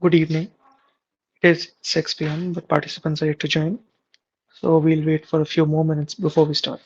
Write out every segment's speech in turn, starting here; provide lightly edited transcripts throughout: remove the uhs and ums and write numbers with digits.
Good evening. It is 6 p.m., but participants are yet to join, so we'll wait for a few more minutes before we start.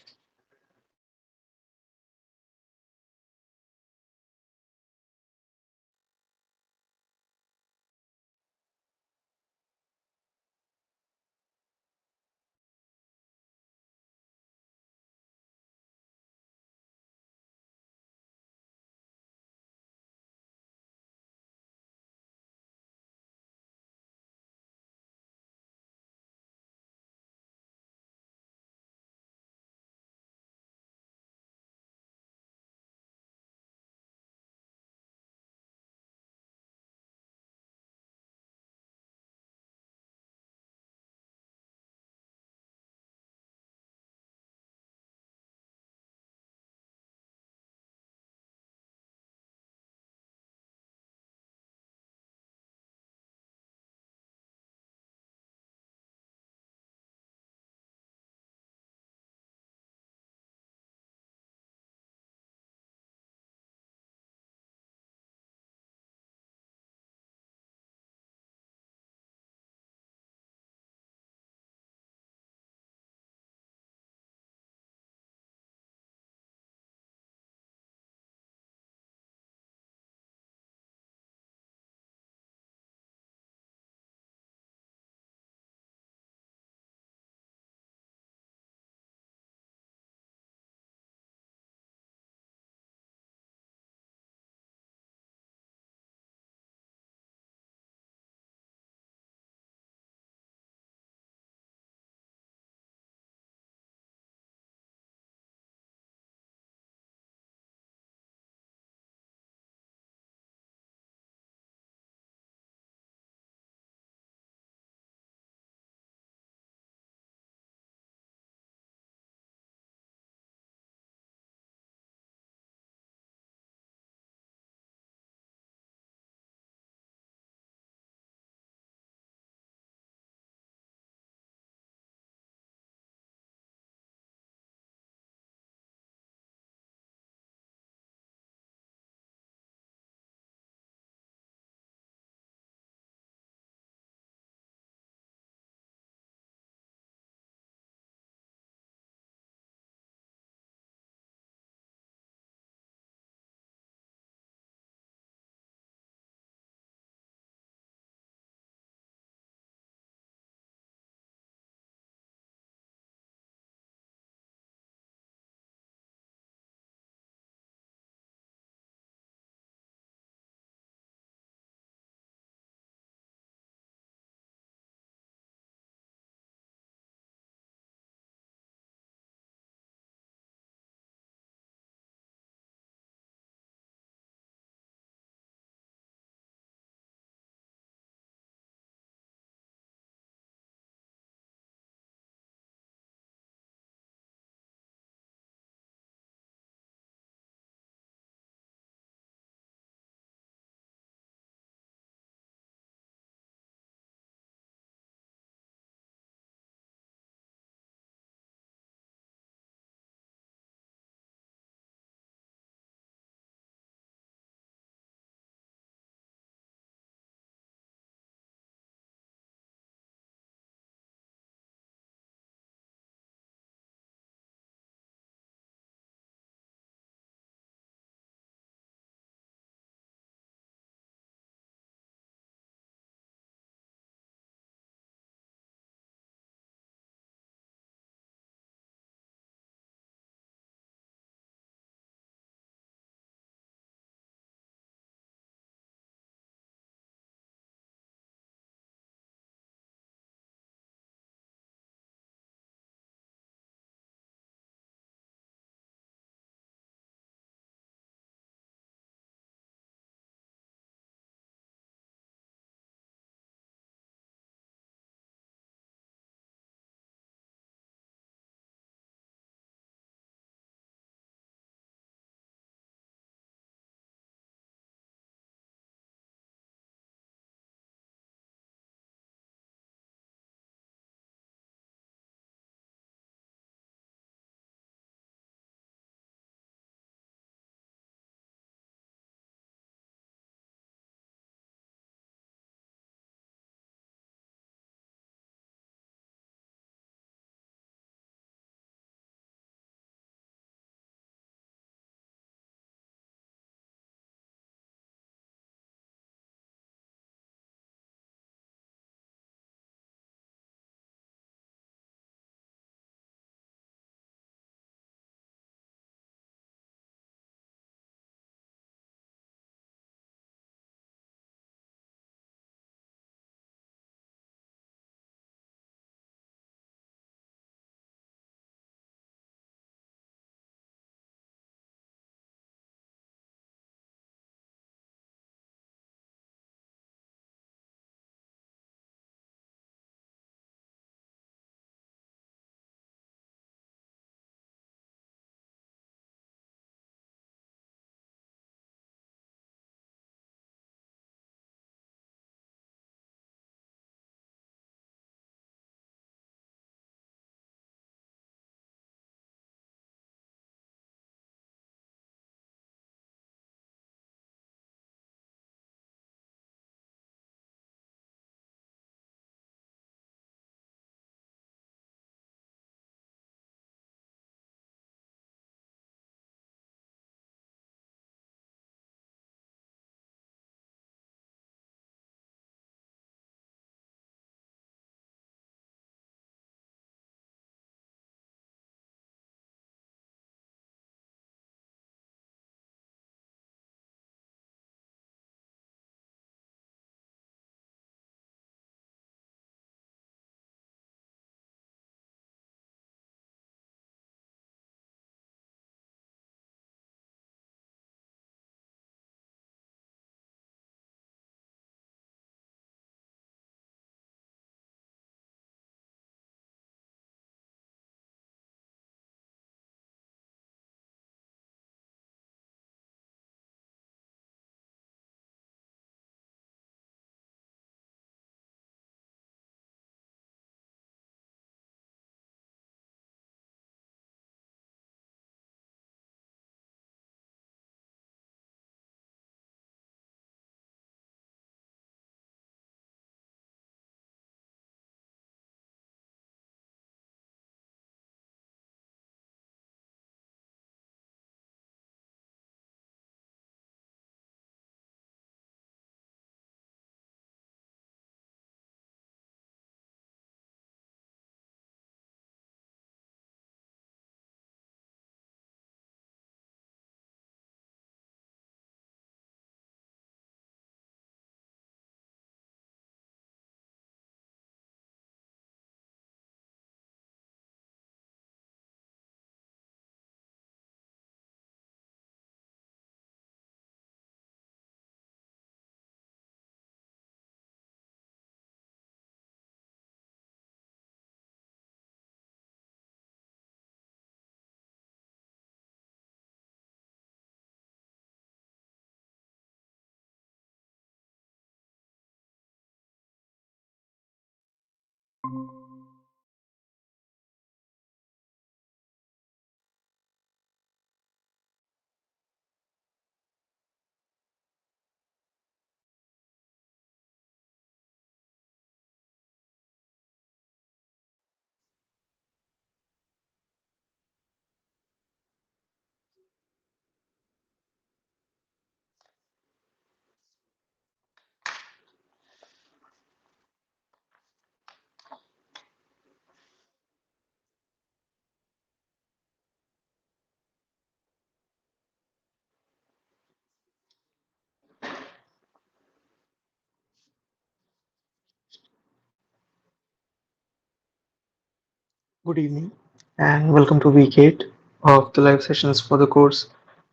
Good evening, and welcome to week 8 of the live sessions for the course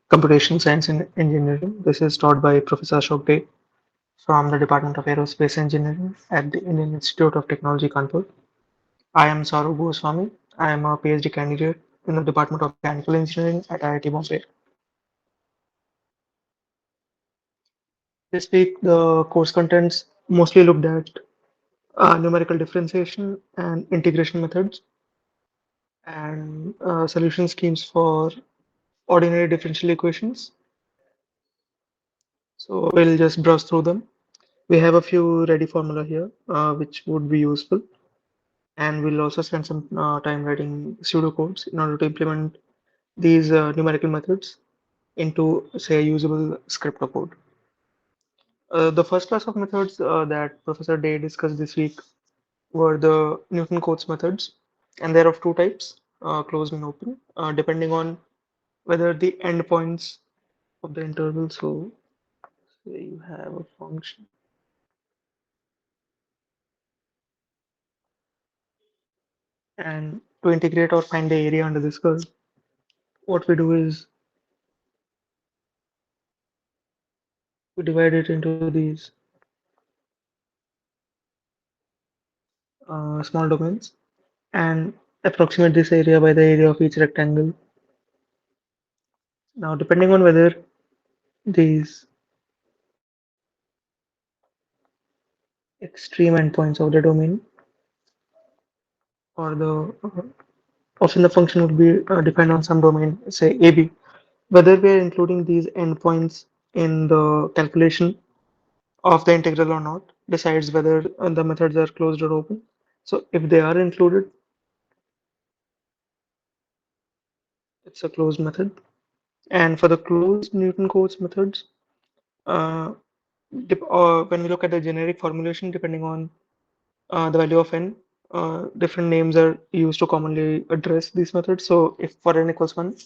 Computational Science and Engineering. This is taught by Professor Ashok Dey from the Department of Aerospace Engineering at the Indian Institute of Technology, Kanpur. I am Sourav Goswami. I am a PhD candidate in the Department of Mechanical Engineering at IIT Bombay. This week, the course contents mostly looked at numerical differentiation and integration methods and solution schemes for ordinary differential equations. So we'll just browse through them. We have a few ready formula here, which would be useful, and we'll also spend some time writing pseudocodes in order to implement these numerical methods into, say, a usable script or code. The first class of methods that Professor Day discussed this week were the Newton-Cotes methods, and they're of two types, closed and open, depending on whether the endpoints of the interval. So, say you have a function, and to integrate or find the area under this curve, what we do is we divide it into these small domains and approximate this area by the area of each rectangle. Now, depending on whether these extreme endpoints of the domain or the often the function would be depend on some domain, say AB, whether we are including these endpoints in the calculation of the integral or not decides whether the methods are closed or open. So if they are included, it's a closed method. And for the closed Newton-Cotes methods, uh, when we look at the generic formulation, depending on the value of n, different names are used to commonly address these methods. So if for n equals 1,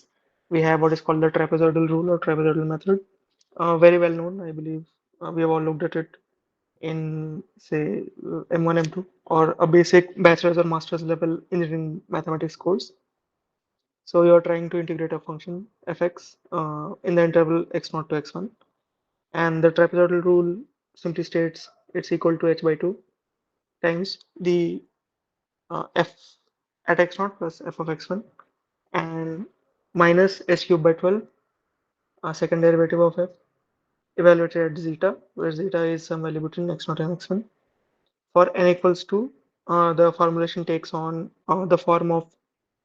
we have what is called the trapezoidal rule or trapezoidal method. Very well known, I believe. We have all looked at it in, say, M1, M2, or a basic bachelor's or master's level engineering mathematics course. So you're trying to integrate a function fx in the interval x0 to x1. And the trapezoidal rule simply states it's equal to h by 2 times the f at x0 plus f of x1 and minus s cubed by 12, second derivative of f, evaluated at zeta, where zeta is some value between x0 and x1. For n equals 2, the formulation takes on the form of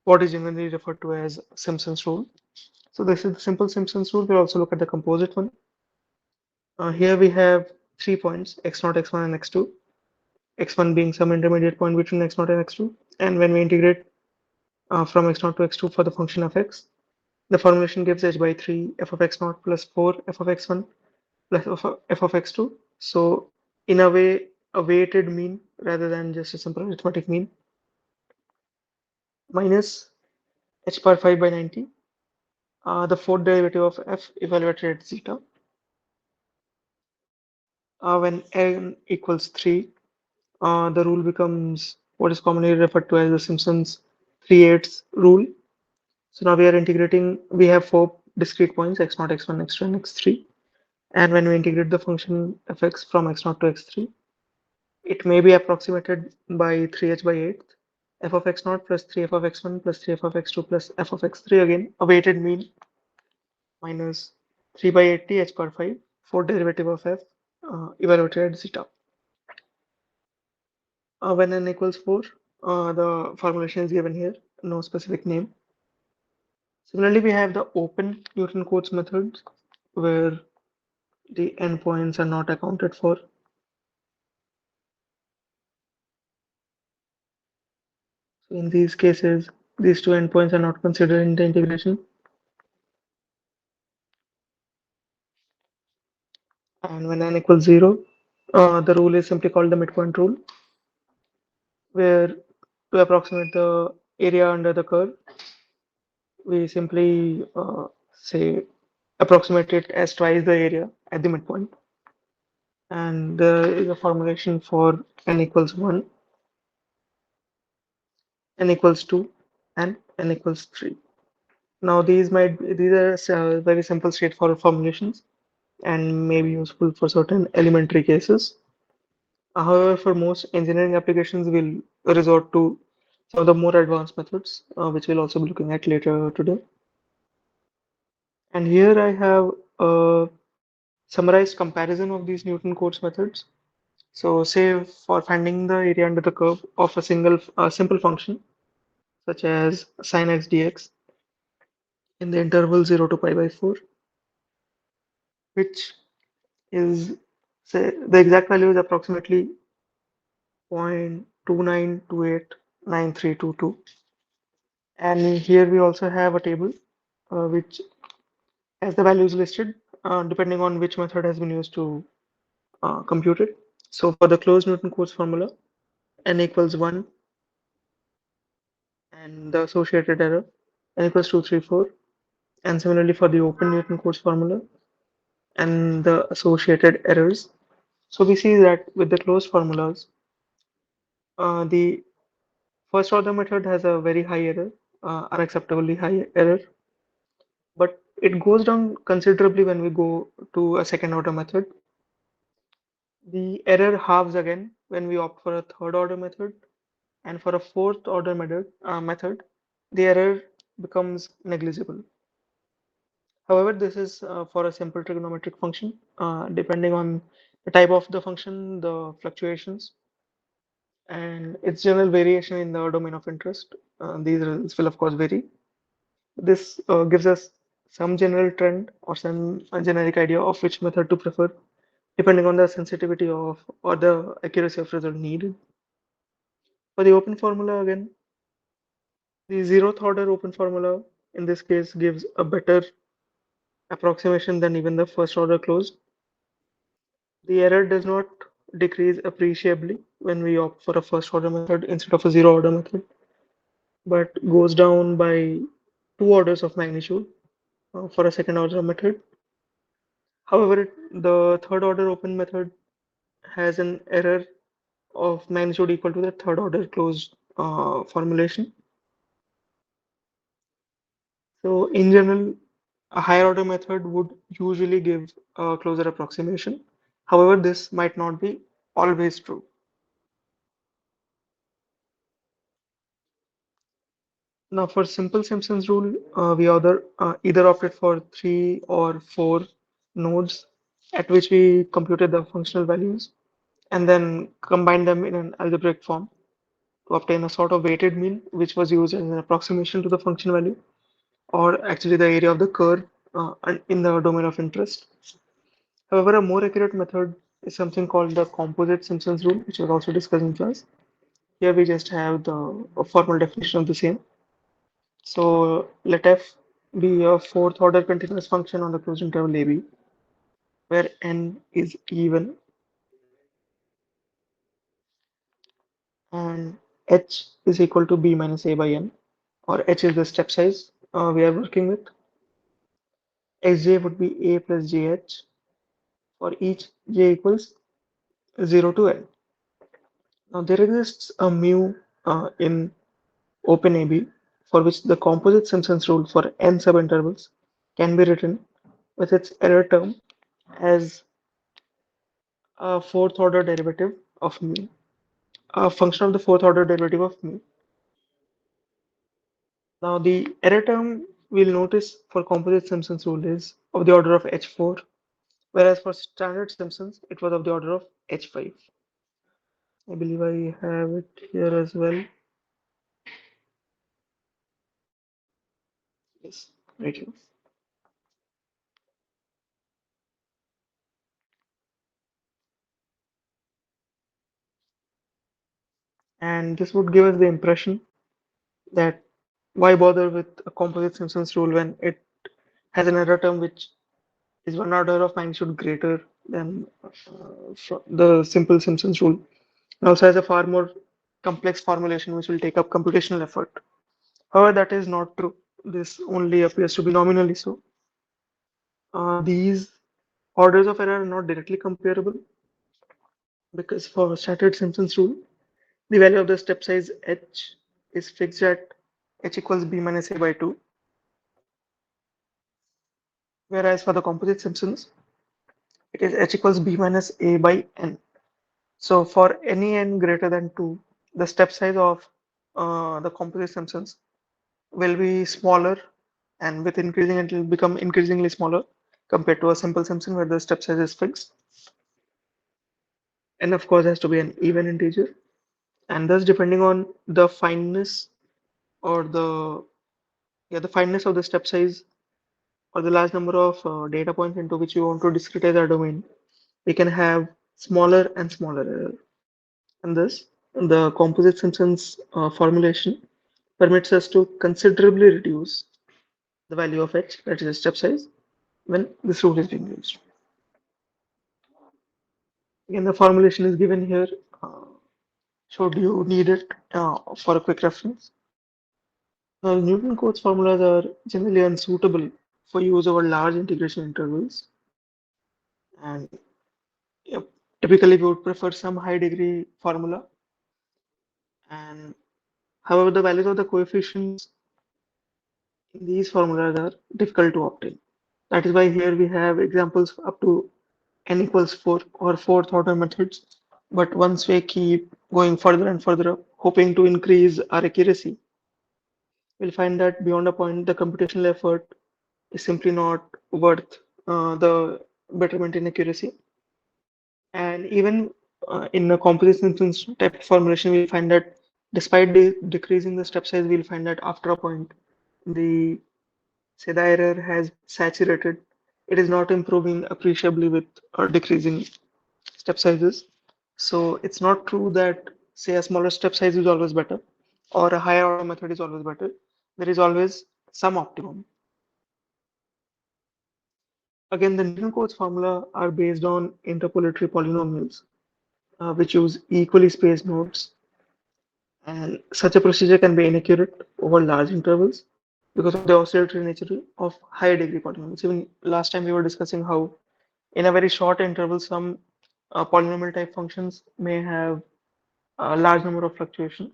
what is generally referred to as Simpson's rule. So this is the simple Simpson's rule. We'll also look at the composite one. Here we have 3 points, x0, x1, and x2. X1 being some intermediate point between x0 and x2. And when we integrate from x0 to x2 for the function of x, the formulation gives h by 3 f of x0 plus 4 f of x1 plus f of x2. So in a way, a weighted mean rather than just a simple arithmetic mean minus h bar 5 by 90, the fourth derivative of f evaluated at zeta. When n equals 3, the rule becomes what is commonly referred to as the Simpson's 3/8 rule. So now we are integrating, we have four discrete points x0, x1, x2, and x3. And when we integrate the function fx from x0 to x3, it may be approximated by 3h by 8, f of x0 plus 3f of x1 plus 3f of x2 plus f of x3, again a weighted mean minus 3 by 80 h bar 5 for derivative of f evaluated at zeta. When n equals 4, the formulation is given here, no specific name. Similarly, we have the open Newton-Cotes methods where the endpoints are not accounted for. So in these cases, these two endpoints are not considered in the integration. And when n equals 0, the rule is simply called the midpoint rule, where to approximate the area under the curve, we simply say approximate it as twice the area at the midpoint. And there is a formulation for n equals 1, n equals 2, and n equals 3. Now these are very simple, straightforward formulations and may be useful for certain elementary cases. However, for most engineering applications, we'll resort to some of the more advanced methods, which we'll also be looking at later today. And here I have a summarized comparison of these Newton codes methods. So, say for finding the area under the curve of a simple function, such as sin x dx in the interval 0 to pi by 4, which is, say, the exact value is approximately 0.29289322. And here we also have a table which has the values listed depending on which method has been used to compute it. So for the closed Newton-Cotes formula, n equals 1 and the associated error n equals 234. And similarly for the open Newton-Cotes formula and the associated errors. So we see that with the closed formulas, the first order method has a very high error, unacceptably high error, but it goes down considerably when we go to a second order method. The error halves again when we opt for a third order method, and for a fourth order method, the error becomes negligible. However, this is for a simple trigonometric function. Depending on the type of the function, the fluctuations, and its general variation in the domain of interest, these results will of course vary. This gives us some general trend or some generic idea of which method to prefer, depending on the sensitivity of or the accuracy of result needed. For the open formula again, the zeroth order open formula in this case gives a better approximation than even the first order closed. The error does not decrease appreciably when we opt for a first order method instead of a zero order method, but goes down by two orders of magnitude for a second order method. However, the third order open method has an error of magnitude equal to the third order closed formulation. So in general, a higher order method would usually give a closer approximation. However, this might not be always true. Now, for simple Simpson's rule, we either opted for 3 or 4 nodes at which we computed the functional values and then combined them in an algebraic form to obtain a sort of weighted mean, which was used as an approximation to the function value, or actually the area of the curve in the domain of interest. However, a more accurate method is something called the composite Simpson's rule, which was also discussed in class. Here we just have the a formal definition of the same. So let f be a fourth order continuous function on the closed interval AB, where n is even and h is equal to b minus a by n, or h is the step size we are working with. Xj would be a plus jh for each j equals 0 to n. Now there exists a mu in OpenAB for which the composite Simpson's rule for n subintervals can be written with its error term as a fourth order derivative of mu, a function of the fourth order derivative of mu. Now the error term we'll notice for composite Simpson's rule is of the order of h4, whereas for standard Simpsons it was of the order of h5. I believe I have it here as well. Yes, right here. And this would give us the impression that why bother with a composite Simpson's rule when it has an error term which is one order of magnitude greater than the simple Simpson's rule, and also has a far more complex formulation which will take up computational effort. However, that is not true. This only appears to be nominally so. These orders of error are not directly comparable because for standard Simpson's rule, the value of the step size h is fixed at h equals b minus a by 2, whereas for the composite Simpsons, it is h equals b minus a by n. So for any n greater than 2, the step size of the composite Simpsons will be smaller, and with increasing it will become increasingly smaller compared to a simple Simpson where the step size is fixed. N of course has to be an even integer, and thus depending on the fineness or the fineness of the step size or the large number of data points into which you want to discretize our domain, we can have smaller and smaller error. And thus, the composite Simpsons formulation permits us to considerably reduce the value of h, that is the step size, when this rule is being used. Again, the formulation is given here. Should you need it for a quick reference? Now, Newton Cotes formulas are generally unsuitable for use over large integration intervals, and yep, typically we would prefer some high degree formula. And however, the values of the coefficients in these formulas are difficult to obtain. That is why here we have examples up to n equals 4 or fourth order methods. But once we keep going further and further up, hoping to increase our accuracy, we'll find that beyond a point, the computational effort is simply not worth the betterment in accuracy. And even in a composite Simpsons type formulation, we'll find that despite decreasing the step size, we'll find that after a point, the say the error has saturated. It is not improving appreciably with decreasing step sizes. So it's not true that say a smaller step size is always better or a higher order method is always better. There is always some optimum. Again, the Newton Cotes formula are based on interpolatory polynomials, which use equally spaced nodes. And such a procedure can be inaccurate over large intervals because of the oscillatory nature of higher degree polynomials. Even last time we were discussing how in a very short interval, some polynomial type functions may have a large number of fluctuations,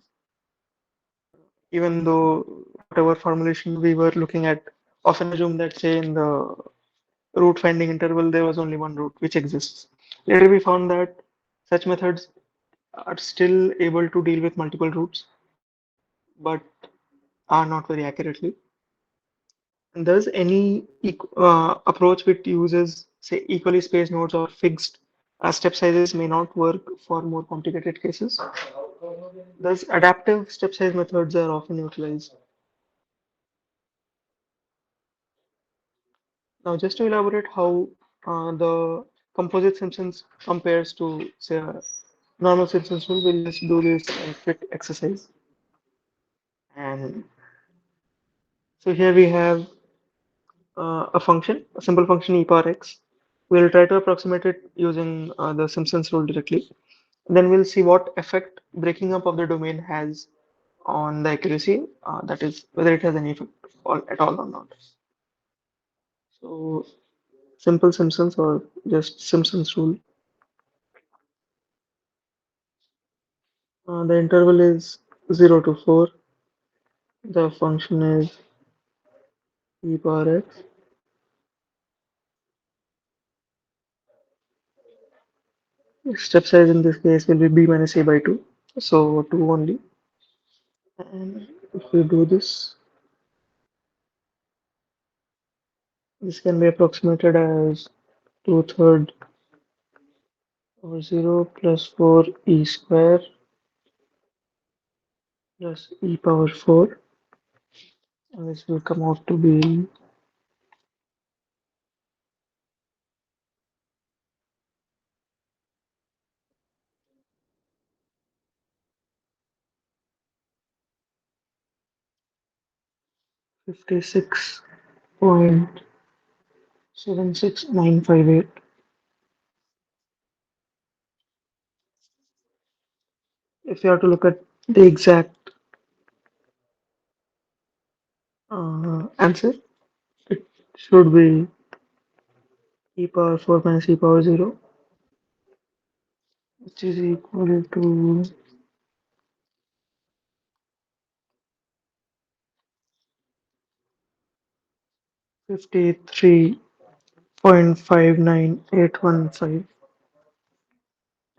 even though whatever formulation we were looking at often assume that say in the root finding interval there was only one root which exists. Later we found that such methods are still able to deal with multiple roots, but are not very accurately. And thus, any approach which uses, say, equally spaced nodes or fixed step sizes may not work for more complicated cases. Thus, adaptive step size methods are often utilized. Now, just to elaborate how the composite Simpsons compares to, say, a normal Simpsons rule, we'll just do this quick exercise. And so here we have a function, a simple function e power x. We'll try to approximate it using the Simpsons rule directly. Then we'll see what effect breaking up of the domain has on the accuracy, that is, whether it has any effect at all or not. So, simple Simpsons or just Simpsons rule. The interval is 0 to 4. The function is e power x. Step size in this case will be b minus a by 2. So, 2 only. And if we do this, this can be approximated as 2/3 over 0 plus 4 e square plus e power 4, and this will come out to be 56.76958. If you have to look at the exact answer, it should be e power 4 minus e power 0, which is equal to 53.59815.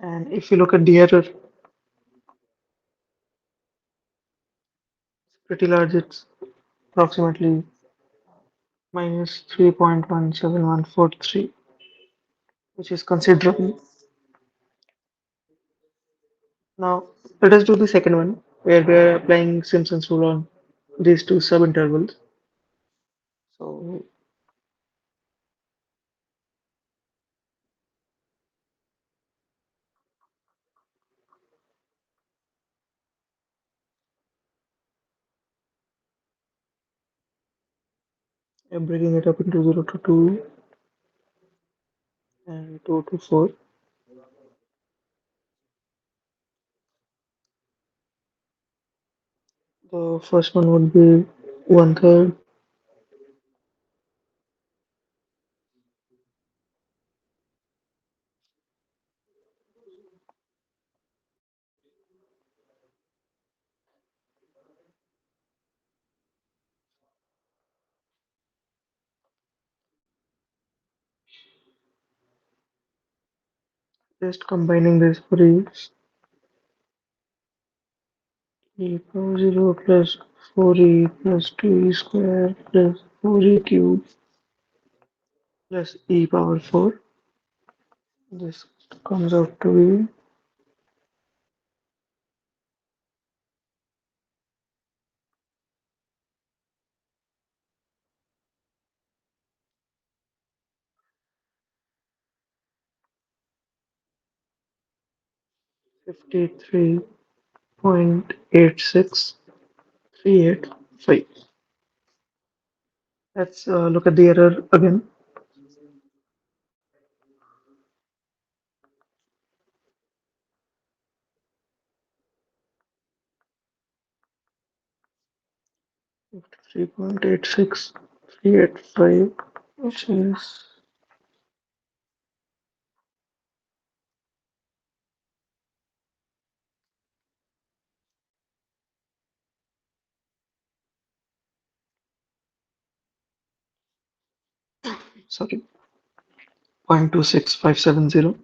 And if you look at the error, it's pretty large. It's approximately minus 3.17143, which is considerable. Now, let us do the second one, where we are applying Simpson's rule on these two subintervals. So, I'm breaking it up into 0 to 2 and 2 to 4. The first one would be one third, just combining this for each. E power 0 plus 4e plus 2e square plus 4e cubed plus e power 4. This comes out to be 53.86385. Let's look at the error again. 53.86385, which is sorry 0.26570,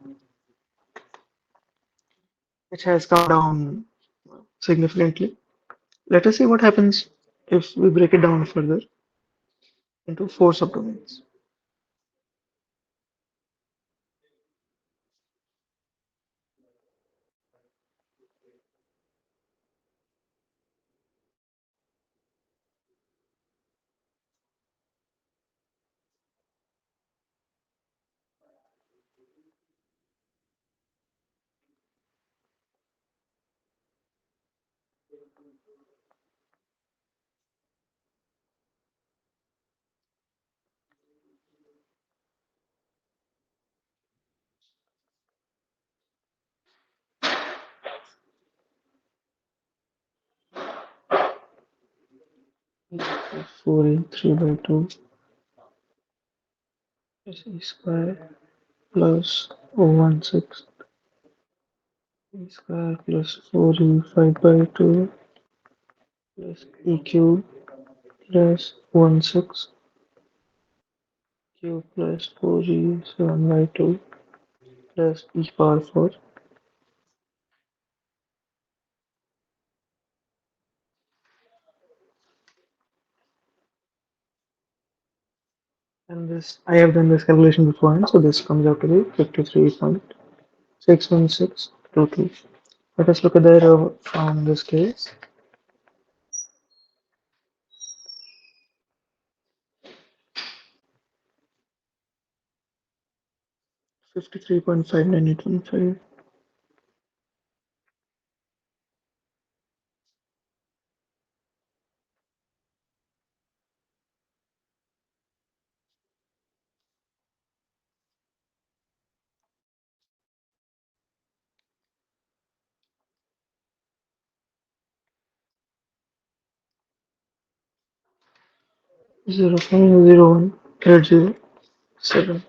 which has come down significantly. Let us see what happens if we break it down further into four subdomains. Four e 3 by 2 is e square plus 0.16 e square plus 4e 5 by 2 plus e cube plus 0.16 cube plus 4e 7 by 2 plus e power 4. And this, I have done this calculation beforehand, so this comes out to be 53.61622. Let us look at the error from this case. 53.59815. 0.01807.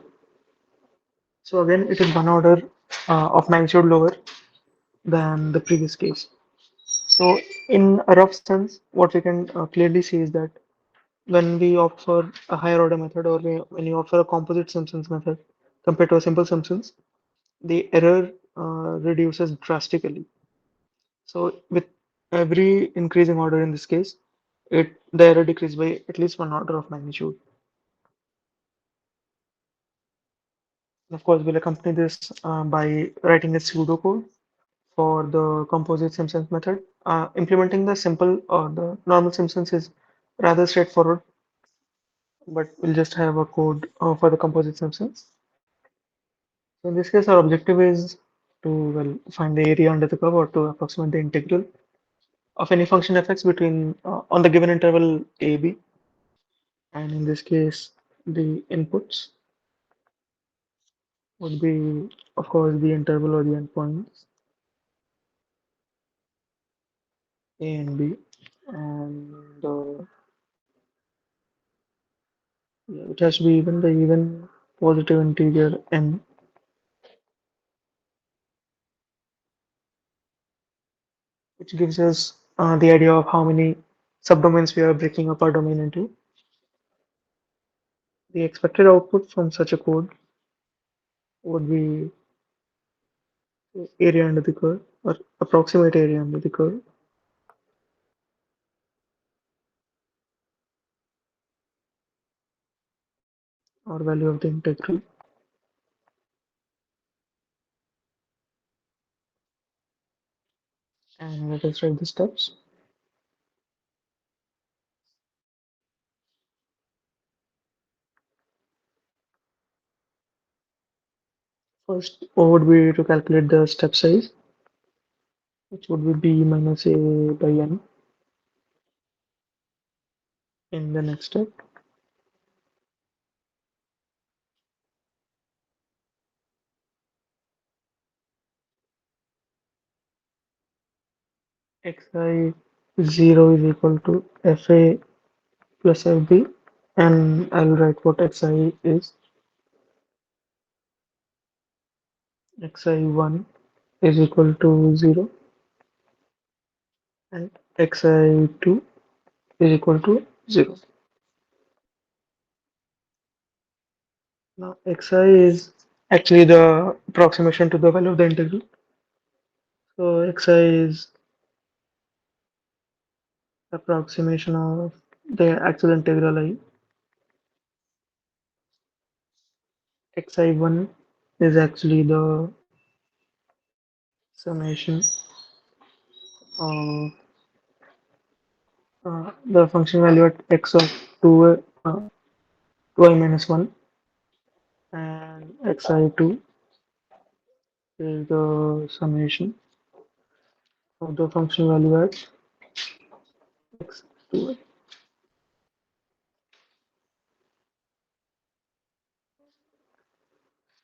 So again, it is one order of magnitude lower than the previous case. So in a rough sense, what we can clearly see is that when we opt for a higher order method or when you opt for a composite Simpsons method compared to a simple Simpsons, the error reduces drastically. So with every increasing order in this case, the error decreases by at least one order of magnitude. And of course, we'll accompany this by writing a pseudocode for the composite Simpsons method. Implementing the simple or the normal Simpsons is rather straightforward, but we'll just have a code for the composite Simpsons. So in this case, our objective is to find the area under the curve or to approximate the integral of any function fx between on the given interval a b, and in this case, the inputs would be, of course, the interval or the endpoints a and b, and yeah, it has to be even the even positive integer n, which gives us the idea of how many subdomains we are breaking up our domain into. The expected output from such a code would be area under the curve or approximate area under the curve, or value of the integral. And let us write the steps. First, O would be to calculate the step size, which would be b minus a by n. In the next step, xi0 is equal to fa plus fb, and I'll write what xi is. xi1 is equal to 0 and xi2 is equal to 0. Now xi is actually the approximation to the value of the integral. So xi is approximation of the actual integral I. xi1 is actually the summation of the function value at x of 2, 2i minus 1, and xi2 is the summation of the function value at x 2i.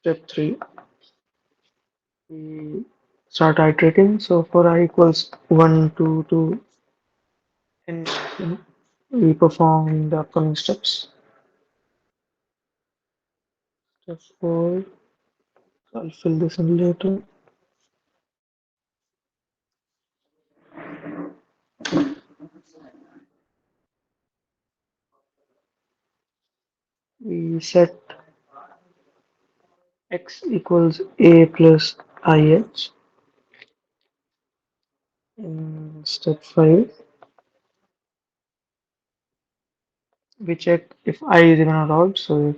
Step 3, we start iterating. So for I equals 1, 2 to n, we perform the upcoming steps. Step 4, I'll fill this in later. We set x equals a plus ih. In step 5, we check if I is even or odd. So if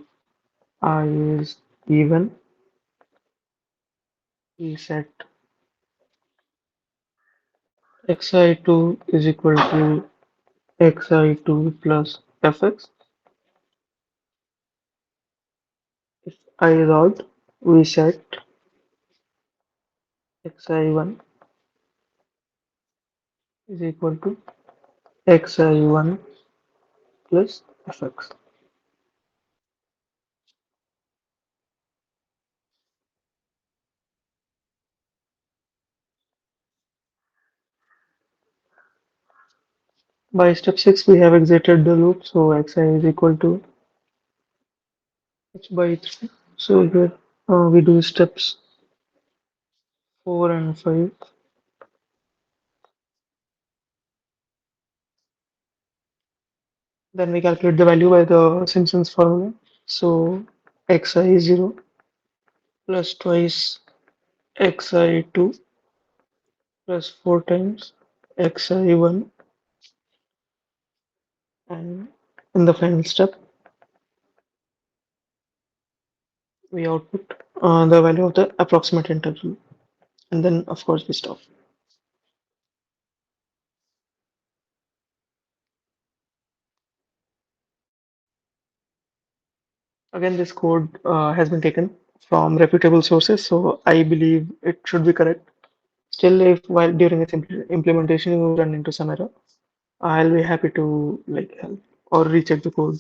I is even, we set xi2 is equal to xi2 plus fx. If I is odd, we set xi1 is equal to xi1 plus fx. By step 6, we have exited the loop, so xi is equal to h by 3. So here we do steps 4 and 5. Then we calculate the value by the Simpson's formula. So xi0 plus twice xi2 plus 4 times xi1, and in the final step we output the value of the approximate integral, and then of course we stop. Again, this code has been taken from reputable sources, so I believe it should be correct. Still, if while during its implementation you run into some error, I'll be happy to like help or recheck the code.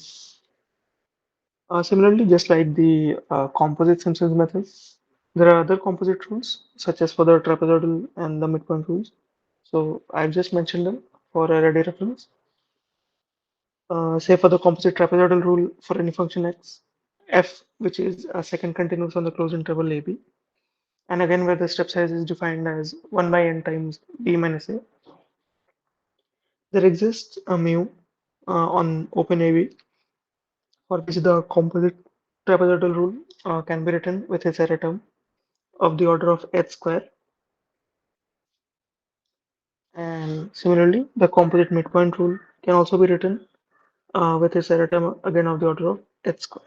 Similarly, just like the composite Simpsons method, there are other composite rules, such as for the trapezoidal and the midpoint rules. So I've just mentioned them for a ready reference. Say for the composite trapezoidal rule for any function x, f, which is a second continuous on the closed interval ab, and again where the step size is defined as 1 by n times b minus a, there exists a mu on open ab for which the composite trapezoidal rule can be written with its error term of the order of h square. And similarly, the composite midpoint rule can also be written with its error term again of the order of h square.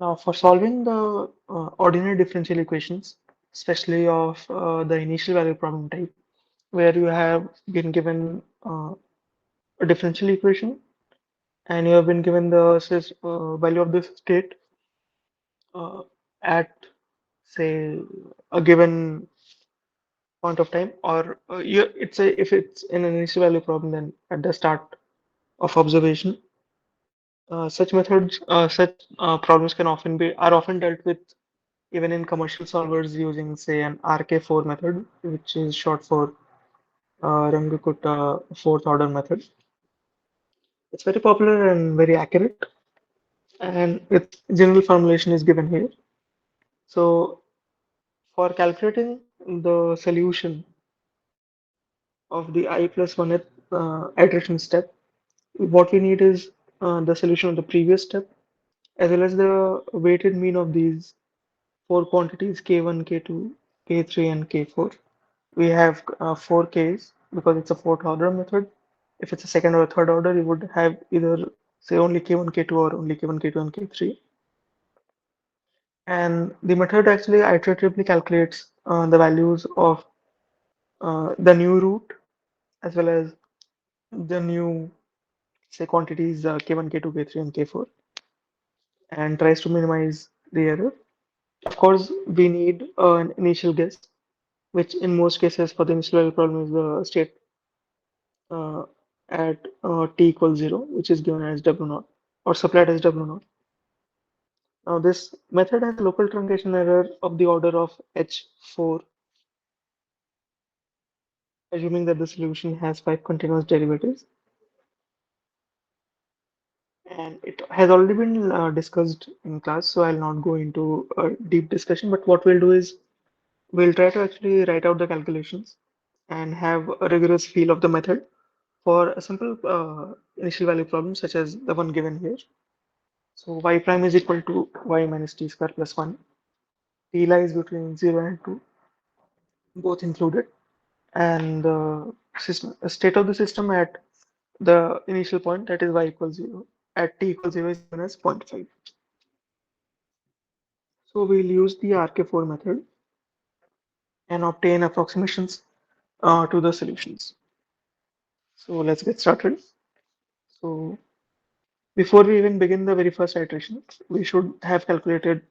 Now, for solving the ordinary differential equations, especially of the initial value problem type, where you have been given a differential equation and you have been given the value of this state uh, at, say, a given point of time, or if it's in an initial value problem, then at the start of observation. Such problems are often dealt with even in commercial solvers using, say, an RK4 method, which is short for Runge-Kutta fourth order method. It's very popular and very accurate, and its general formulation is given here. So, for calculating the solution of the I plus 1th iteration step, what we need is the solution of the previous step as well as the weighted mean of these four quantities k1, k2, k3, and k4. We have four k's because it's a fourth order method. If it's a second or a third order, you would have either say only k1, k2 or only k1, k2, and k3. And the method actually iteratively calculates the values of the new root as well as the new say quantities k1, k2, k3, and k4 and tries to minimize the error. Of course, we need an initial guess, which in most cases for the initial value problem is the state uh, at t equals 0, which is given as W naught or supplied as W naught. Now, this method has a local truncation error of the order of h4, assuming that the solution has five continuous derivatives. And it has already been discussed in class, so I'll not go into a deep discussion. But what we'll do is we'll try to actually write out the calculations and have a rigorous feel of the method for a simple initial value problem such as the one given here. So y prime is equal to y minus t square plus 1. T lies between 0 and 2, both included. And the state of the system at the initial point, that is y equals 0, at t equals 0 is given as 0.5. So we'll use the RK4 method and obtain approximations to the solutions. So let's get started. So before we even begin the very first iteration, we should have calculated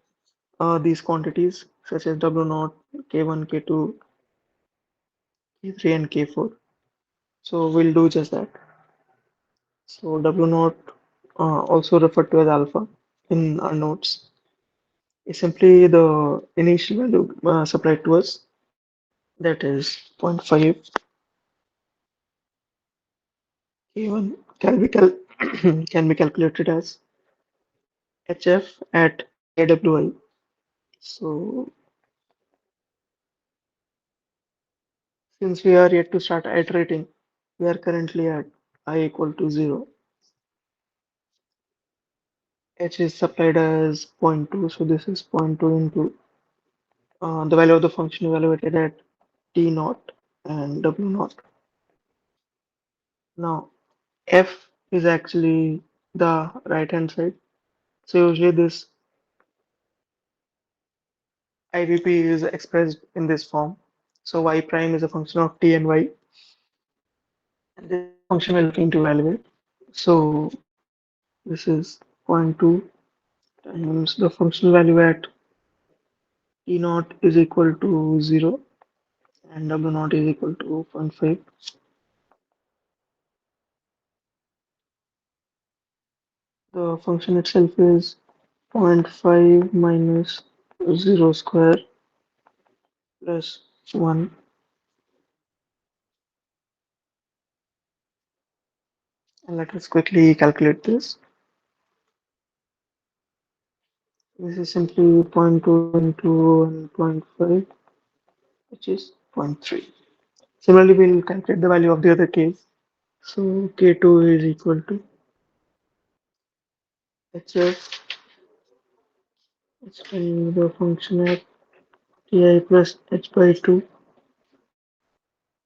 these quantities such as W naught, K1, K2, K3, and K4. So we'll do just that. So W naught, also referred to as alpha in our notes, is simply the initial value supplied to us, that is zero point 0.5. K1 can be calculated as HF at KWI. So since we are yet to start iterating, We are currently at I equal to 0. H is supplied as zero point 0.2, so this is zero point 0.2 into the value of the function evaluated at T naught and W naught. Now, F is actually the right hand side. So usually this IVP is expressed in this form. So y prime is a function of T and y. And this is the function we're looking to evaluate. So this is zero point 0.2 times the function value at T naught is equal to 0 and W naught is equal to zero point 0.5. The function itself is zero point 0.5 minus 0 square plus 1. And let us quickly calculate this. This is simply zero point 0.2 into 1.5, which is zero point 0.3. Similarly, we'll calculate the value of the other case. So K2 is equal to HF, which can be the function at Ti plus H by 2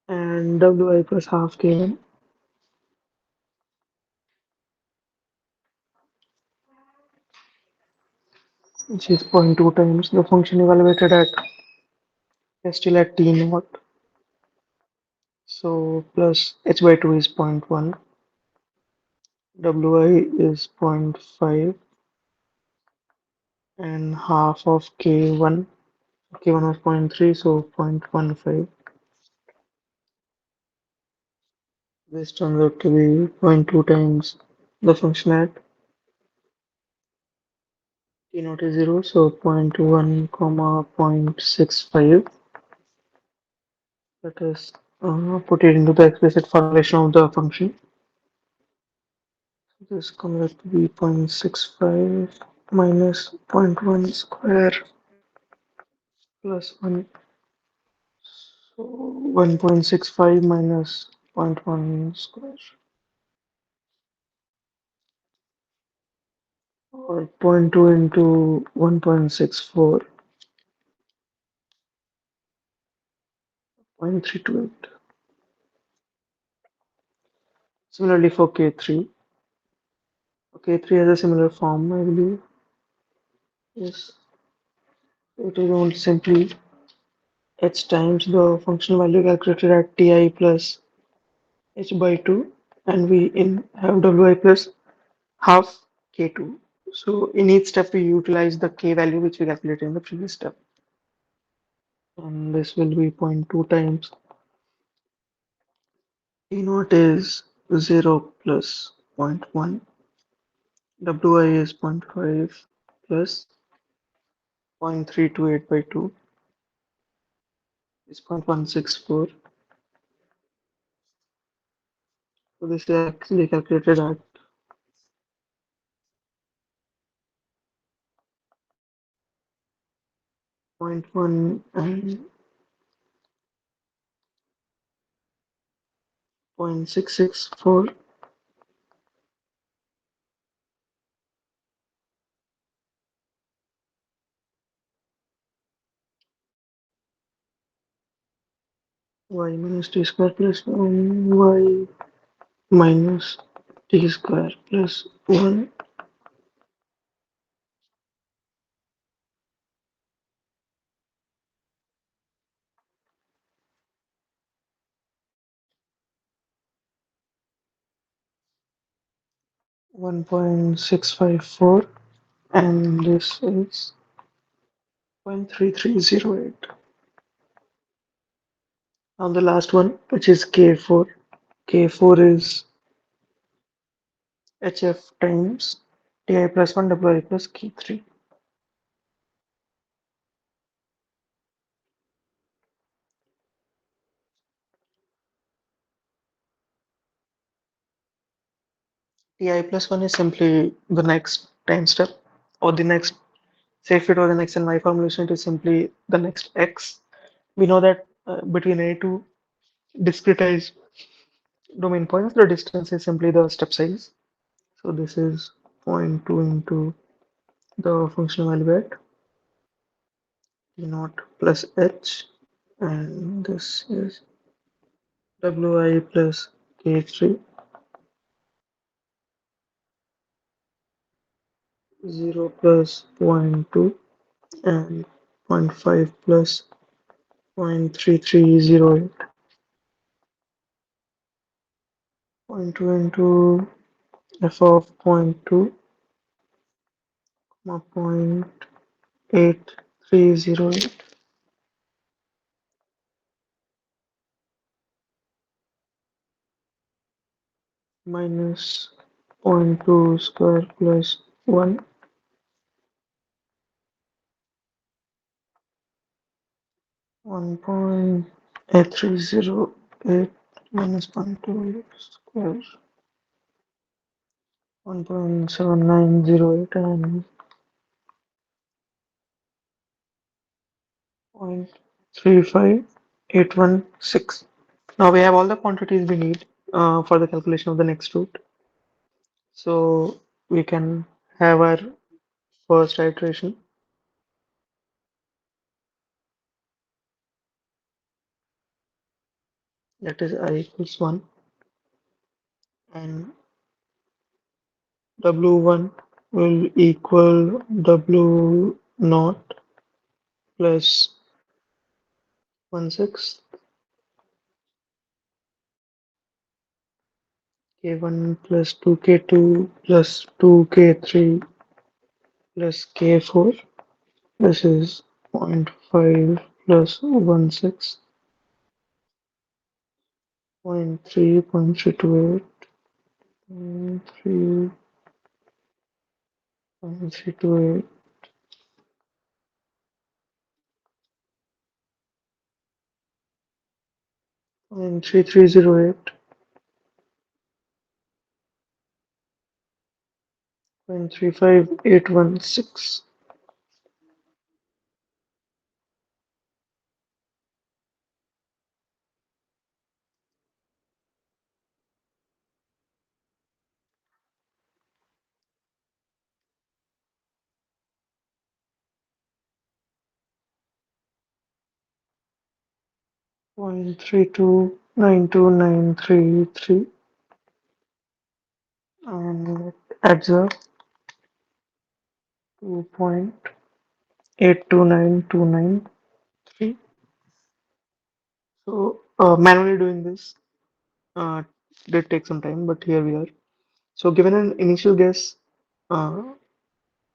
and Wi plus half K1, which is zero point 0.2 times the function evaluated at still at T naught. So plus H by 2 is zero point 0.1, Wi is zero point 0.5 and half of K1. K1 was zero point 0.3, so 0.15. This turns out to be zero point 0.2 times the function at T naught is 0, so 0.1 comma 0.65. Let us put it into the explicit formulation of the function. This comes out to be 0.65 minus zero point 0.1 square plus 1. So 1.65 minus zero point 0.1 square or zero point 0.2 into 1.64, 0.328. Similarly for K3. K3 has a similar form, I believe. Yes, it is only simply h times the function value calculated at Ti plus h by 2, and we in have Wi plus half K2. So in each step we utilize the K value which we calculated in the previous step. And this will be zero point 0.2 times T naught is 0 plus zero point 0.1, Wi is zero point 0.5 plus 0.328 by 2 is 0.164. So this is actually calculated at zero point 0.1 and 0.664. Y minus t square plus 1 y minus t square plus 1. 1.654, and this is 0.3308. Now the last one, which is K4. K4 is HF times Ti plus 1 Wi plus K3. Ti plus 1 is simply the next time step, or the next, say if it was an X and Y formulation, it is simply the next X. We know that between any two discretize domain points, the distance is simply the step size. So this is zero point 0.2 into the functional value at T naught plus H, and this is Wi plus K3, 0 plus zero point 0.2, and zero point 0.5 plus 0.3308. 0.2 into f of 0.2, 0.8308 minus zero point 0.2 square plus 1, 1.8308 minus 0.2 square, 1.7908, and 0.35816. Now we have all the quantities we need for the calculation of the next root. So we can have our first iteration, that is I equals 1, and W1 will equal W naught plus 1/6, K1 plus 2K2 plus 2K3 plus K4. This is zero point 0.5 plus 1/6, 0.3, 0.328, 0.3, 0.328, 0.3308, 0.35816, point 0.3292933, and it adds up to 0.829293. So manually doing this uh, did take some time, but here we are. So given an initial guess uh,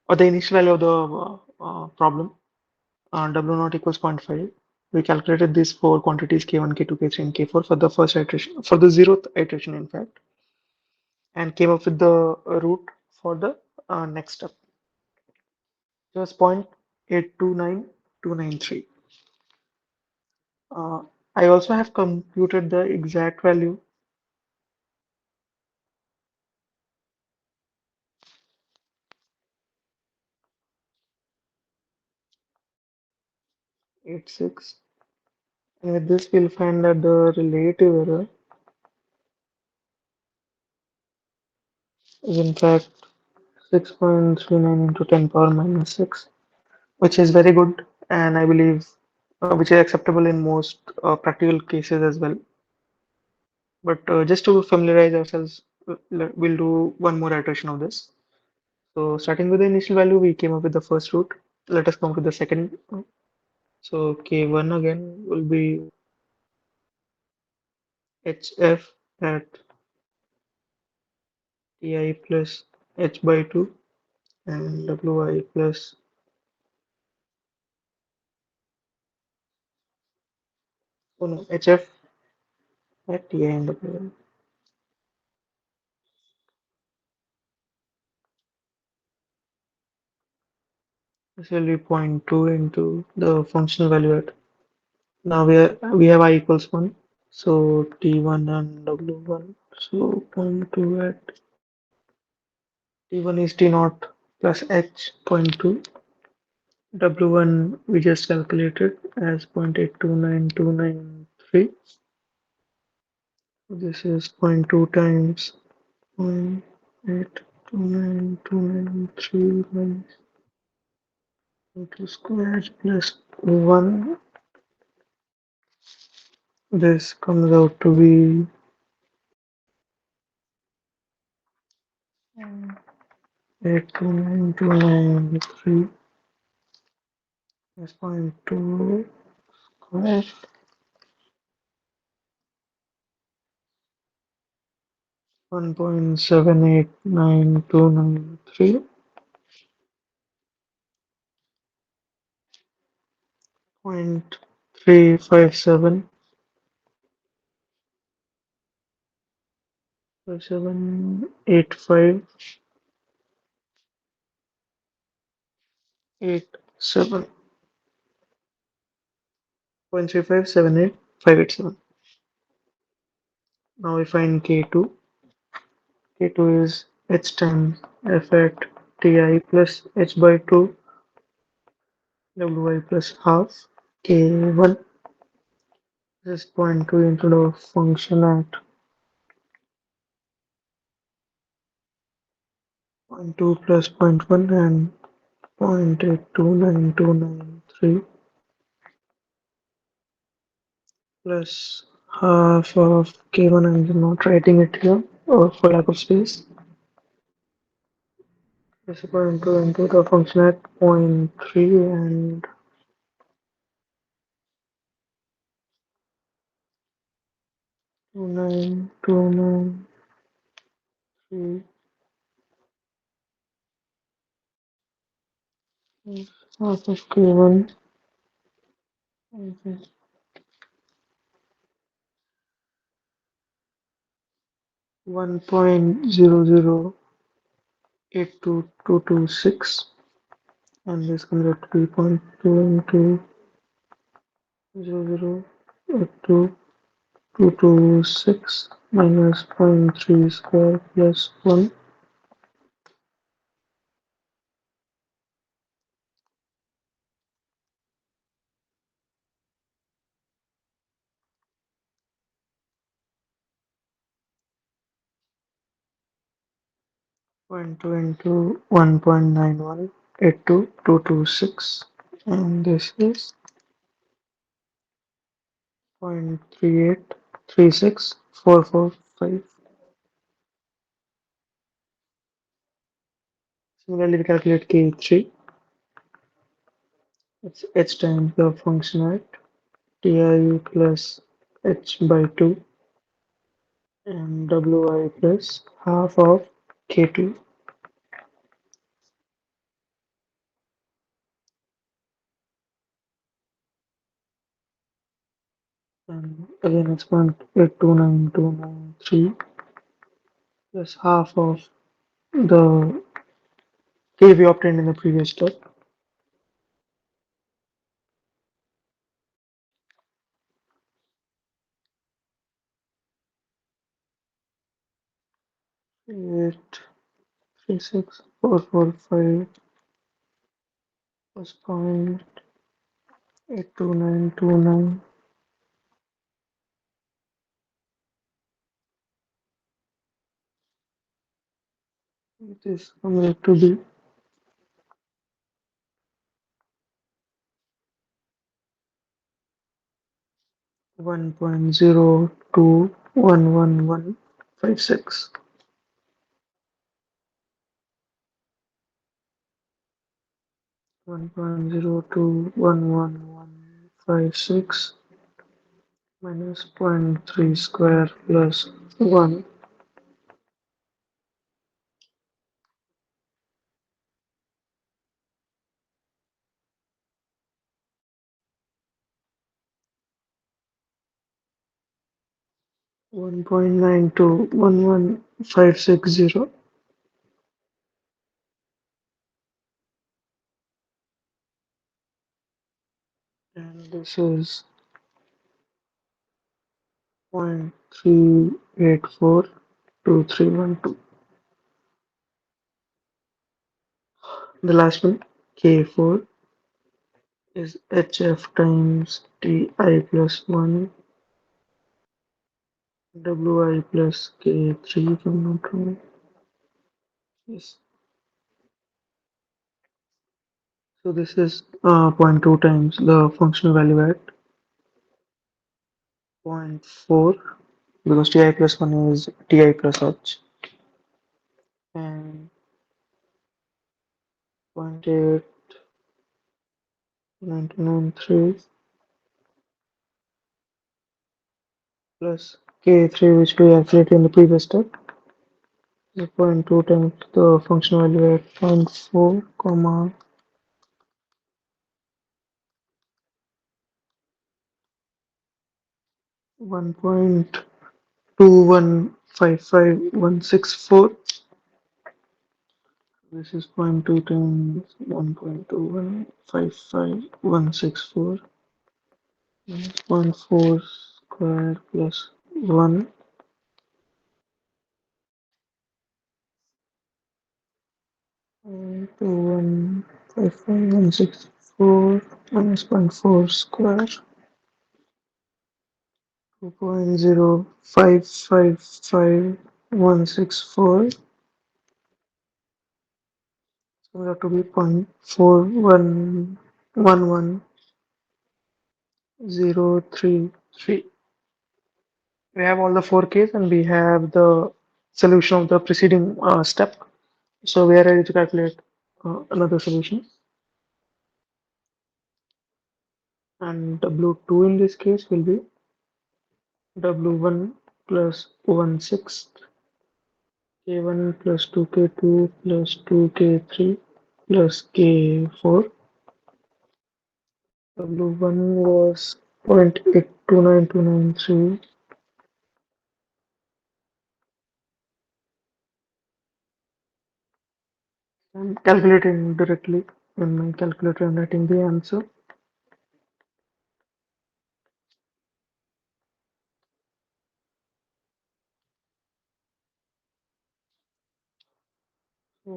or the initial value of the problem, W naught equals zero point 0.5. We calculated these four quantities K1, K2, K3, and K4 for the first iteration, for the 0th iteration, in fact, and came up with the root for the next step. Just 0.829293. Uh, I also have computed the exact value. Eight six, and with this we'll find that the relative error is in fact 6.39 into 10 power minus 6, which is very good, and I believe which is acceptable in most practical cases as well. But just to familiarize ourselves, we'll do one more iteration of this. So starting with the initial value, we came up with the first root. Let us come up with the second. So K1 again will be HF at Ti plus H by 2, and Wi plus, oh no, HF at Ti and Wi. This will be zero point 0.2 into the functional value at. Now we have I equals 1. So T1 and W1. So zero point 0.2 at T1 is T naught plus H zero point 0.2. W1 we just calculated as 0.829293. This is zero point 0.2 times 0.829293 minus 2 squared plus 1. This comes out to be 829,293 is 0.2 squared 1.789293 0.357 87 0.3578587. Now we find K2. K2 is H times F at Ti plus H by 2 Wi plus half. K1 is 0.2 into the function at 0.2 plus zero point 0.1 and 0.829293 plus half of K1. I'm not writing it here or for lack of space. Is 0.2 into the function at 0.3 and 29293 half of K1 is 1.0082226, and this comes out to be 0.2 into 0.08226 minus 0.3 square plus 1. Point 2 into 1.9182226, and this is 0.3836445. Similarly, we calculate K3. It's h times the function at Ti plus h by 2 and Wi plus half of K2. And again, it's 0.829293 plus half of the K we obtained in the previous step. Eight 36445 plus 0.82929. It is coming to be 1.0211156. 1.0211156 minus 0.3 square plus 1. 1.9211560, and this is 0.3842312. The last one, K4, is HF times Ti plus 1 Wi plus K3 if I'm not wrong. Yes. So this is zero point 0.2 times the functional value at zero point 0.4 because Ti plus 1 is Ti plus H and 0.8993 plus K3 which we calculated in the previous step. 0.2 times the functional value at zero point 0.4 comma 1.2155164. This is zero point 0.2 times 1.2155164 minus zero point 0.4 square plus 1 to 155,164 minus 0.4 square 2.05555164. So we have to be 0.411103. We have all the four Ks and we have the solution of the preceding step. So we are ready to calculate another solution. And W2 in this case will be W1 plus 1/6, K1 plus 2K2 plus 2K3 plus K4. W1 was 0.829293. I'm calculating directly in my calculator and writing the answer. So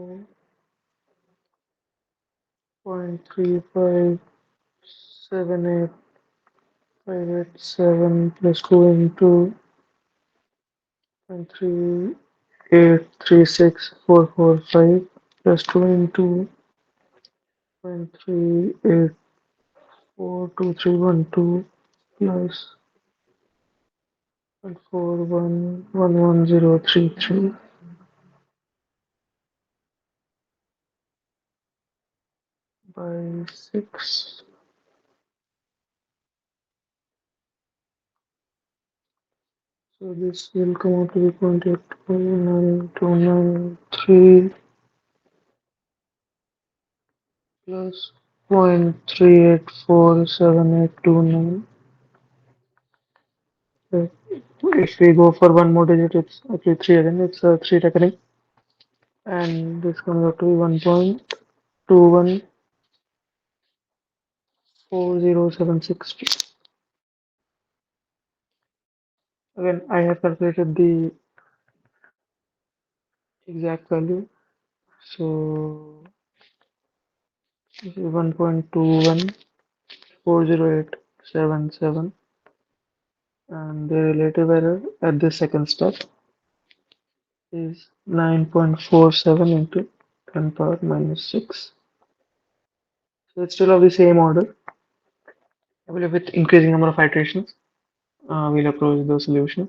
0.3578587 plus 2 into 0.3836445 plus 2 into 0.384231 plus 0.41111033 by 6. So this will come out to be 0.829293 plus 0.384789. If we go for one more digit, it's actually 3 again. It's 3 reckoning. And this comes out to be 1.214076. Again, I have calculated the exact value. So this is 1.21408777 and the relative error at the second step is 9.47 into 10 power minus 6. So it's still of the same order. I believe with increasing number of iterations, we'll approach the solution.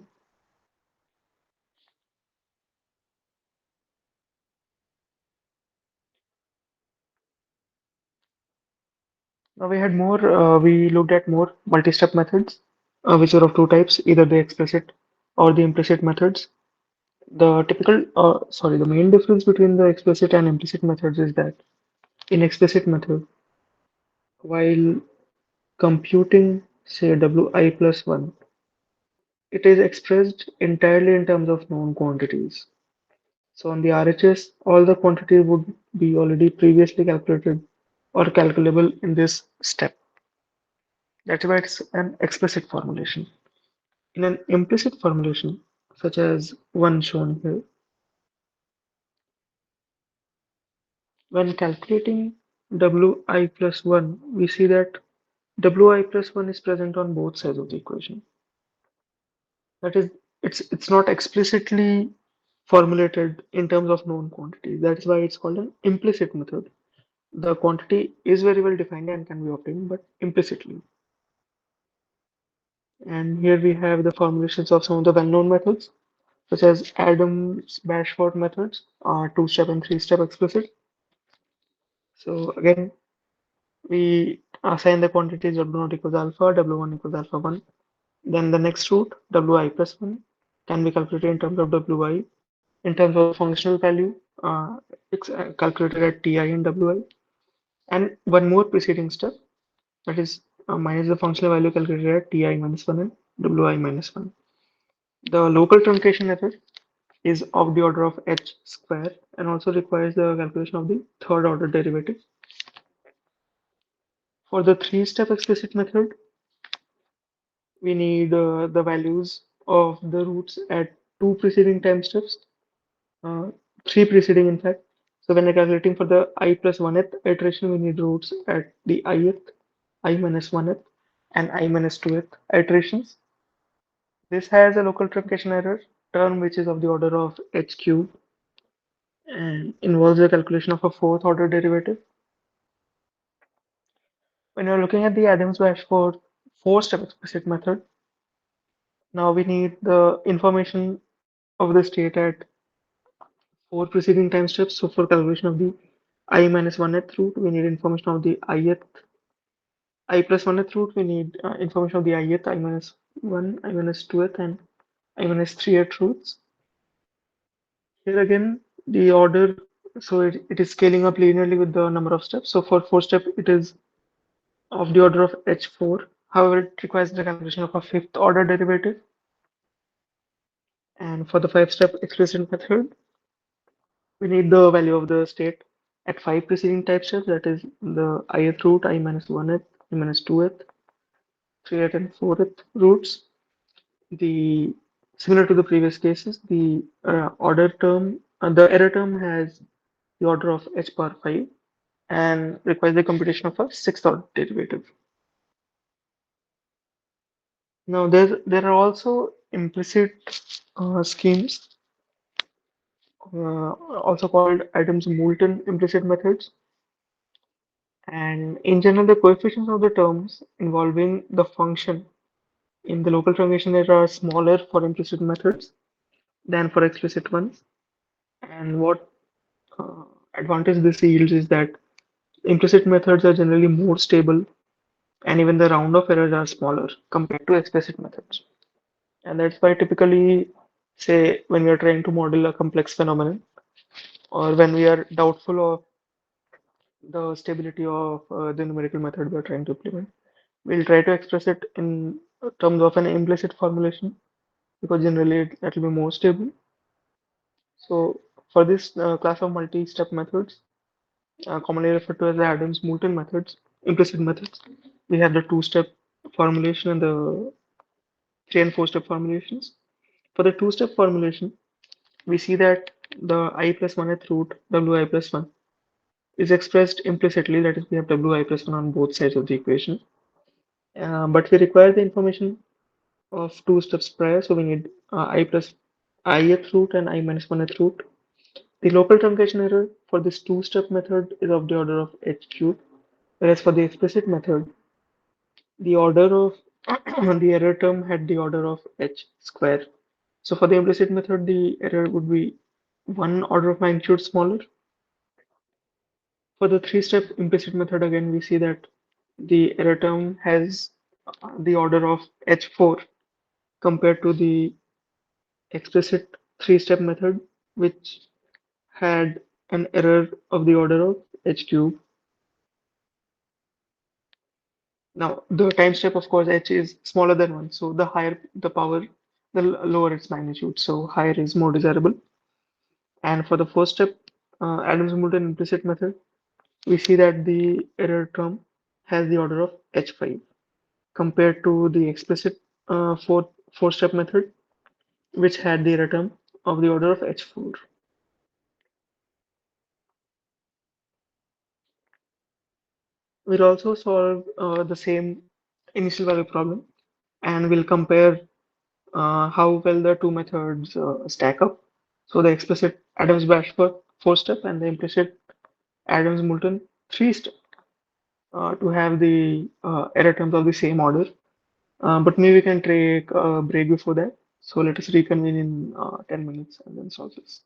Now we looked at more multi-step methods, which are of two types, either the explicit or the implicit methods. The main difference between the explicit and implicit methods is that in explicit method, while computing, say, Wi plus 1, it is expressed entirely in terms of known quantities. So on the RHS, all the quantities would be already previously calculated or calculable in this step. That's why it's an explicit formulation. In an implicit formulation, such as one shown here, when calculating Wi plus 1, we see that Wi plus 1 is present on both sides of the equation. That is, it's not explicitly formulated in terms of known quantities. That's why it's called an implicit method. The quantity is very well defined and can be obtained, but implicitly. And here we have the formulations of some of the well-known methods, such as Adams-Bashford methods, two-step and three-step explicit. So again, we assign the quantities W0 equals alpha, W1 equals alpha 1. Then the next root, Wi plus 1, can be calculated in terms of Wi. In terms of the functional value, it's calculated at Ti and Wi. And one more preceding step, that is minus the functional value calculated at Ti minus 1 and Wi minus 1. The local truncation method is of the order of h square and also requires the calculation of the third order derivative. For the three-step explicit method, we need the values of the roots at two preceding time steps, uh, three preceding in fact. So when we're calculating for the I plus 1th iteration, we need roots at the ith, I minus 1th, and I minus 2th iterations. This has a local truncation error term which is of the order of h cube and involves the calculation of a fourth order derivative. When you're looking at the Adams-Bashford four-step explicit method, now we need the information of the state at four preceding time steps. So for calculation of the I minus 1th root, we need information of the ith, I plus 1th root, we need information of the ith, I minus 1, I minus 2th, and I minus 3th roots. Here again, the order, so it is scaling up linearly with the number of steps. So for four step, it is of the order of h4. However, it requires the calculation of a fifth order derivative. And for the five-step explicit method, we need the value of the state at five preceding type steps, that is the ith root, I minus 1th, I minus 2th, 3th, and 4th roots. The similar to the previous cases, the the error term has the order of h power 5 and requires the computation of a sixth order derivative. Now, there are also implicit schemes, also called Adams-Moulton implicit methods. And in general, the coefficients of the terms involving the function in the local truncation error are smaller for implicit methods than for explicit ones. And what uh, advantage this yields is that implicit methods are generally more stable and even the round of errors are smaller compared to explicit methods. And that's why typically, say, when we are trying to model a complex phenomenon or when we are doubtful of the stability of the numerical method we are trying to implement, we'll try to express it in terms of an implicit formulation because generally that will be more stable. So for this class of multi-step methods, commonly referred to as the Adams-Moulton methods, implicit methods, we have the two-step formulation and the three and four-step formulations. For the two-step formulation, we see that the I plus 1th root, Wi plus 1, is expressed implicitly, that is, we have Wi plus 1 on both sides of the equation. But we require the information of two steps prior, so we need I plus ith root and I minus 1th root. The local truncation error for this two-step method is of the order of h cube, whereas for the explicit method, the order of the error term had the order of h square. So for the implicit method, the error would be one order of magnitude smaller. For the three-step implicit method, again, we see that the error term has the order of h4 compared to the explicit three-step method, which had an error of the order of h cube. Now, the time step, of course, h is smaller than 1, so the higher the power, the lower its magnitude, so higher is more desirable. And for the first step, Adams-Moulton implicit method, we see that the error term has the order of h5 compared to the explicit four-step method, which had the error term of the order of h4. We'll also solve the same initial value problem, and we'll compare how well the two methods stack up. So the explicit Adams-Bashforth four-step and the implicit Adams-Moulton three-step to have the error terms of the same order. But maybe we can take a break before that. So let us reconvene in 10 minutes and then solve this.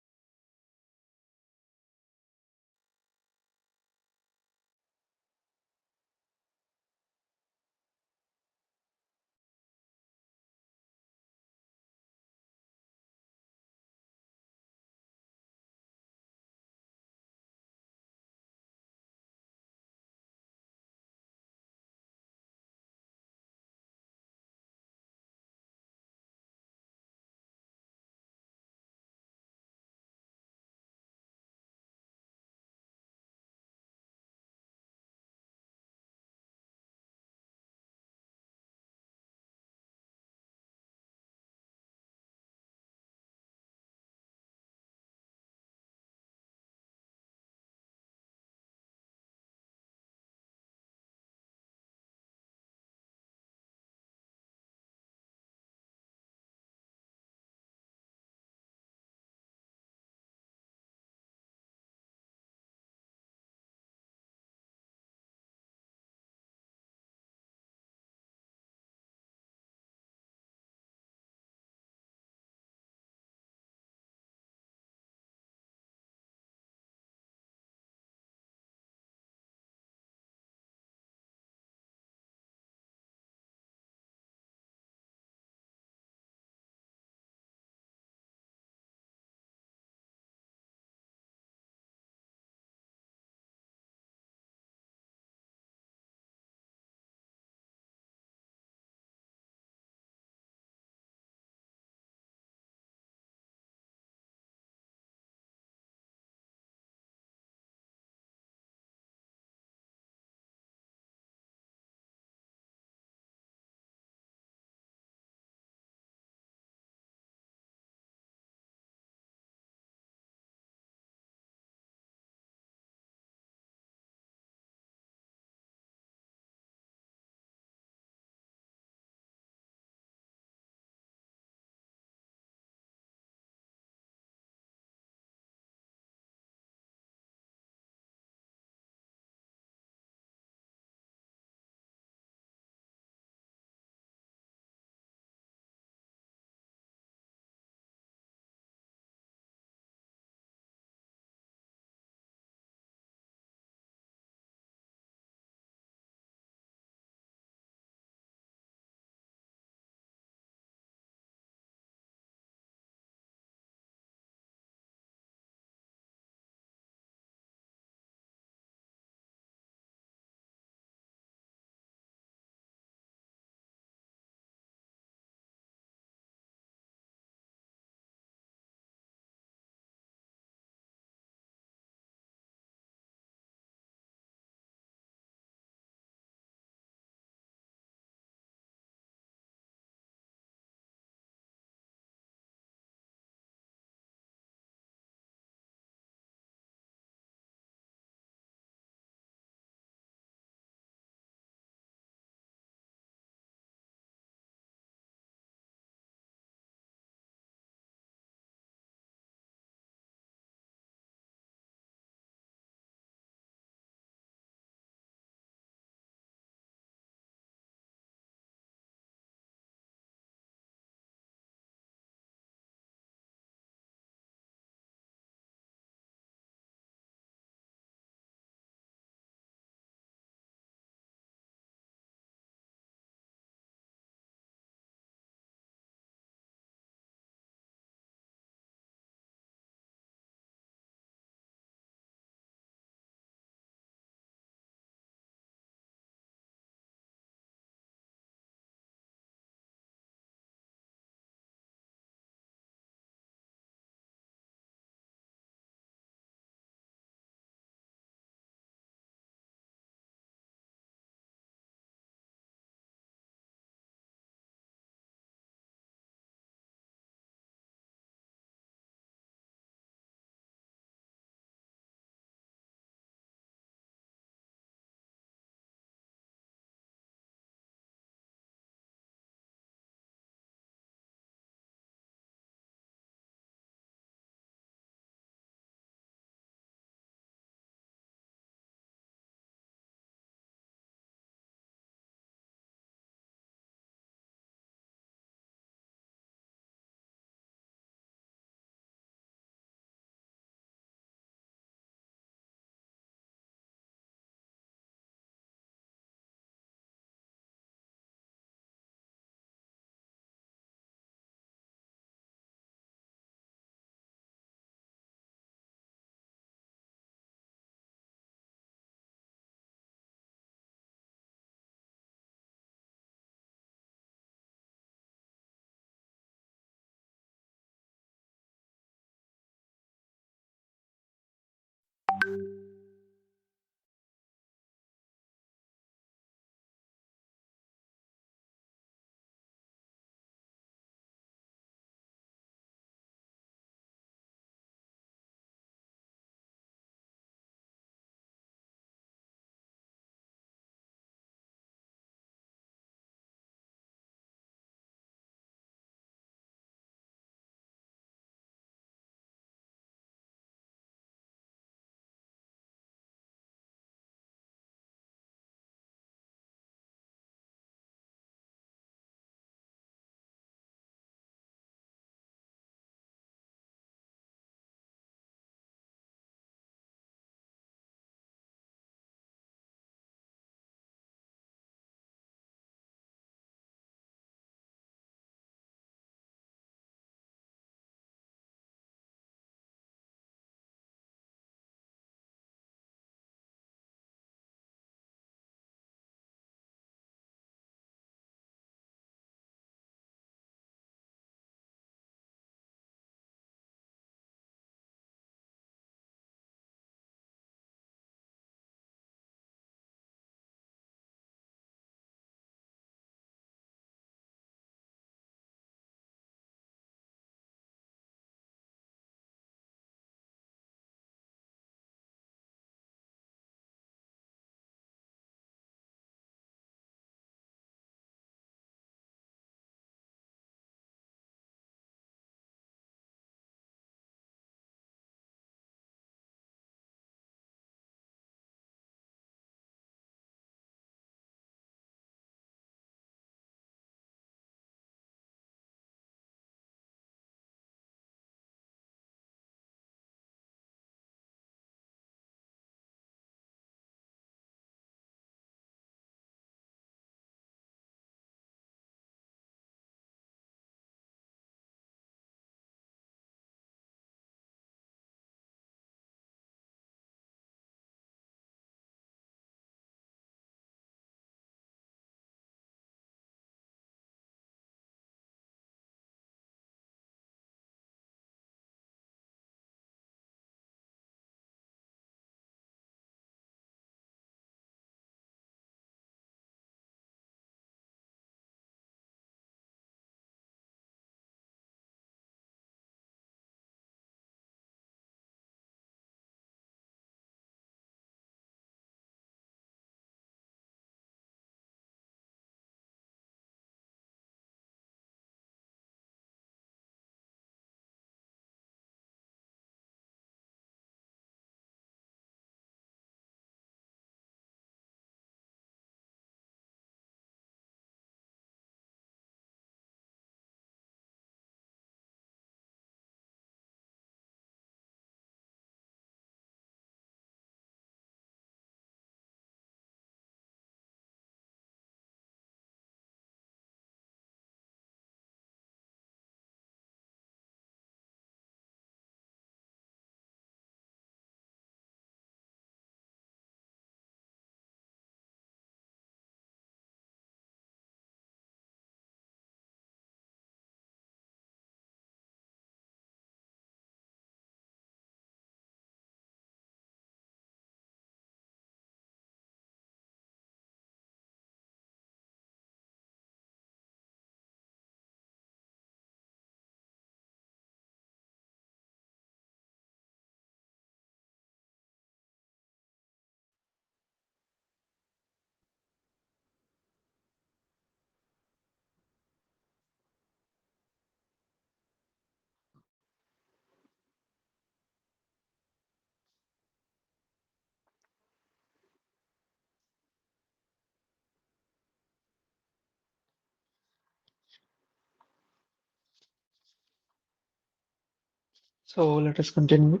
So let us continue.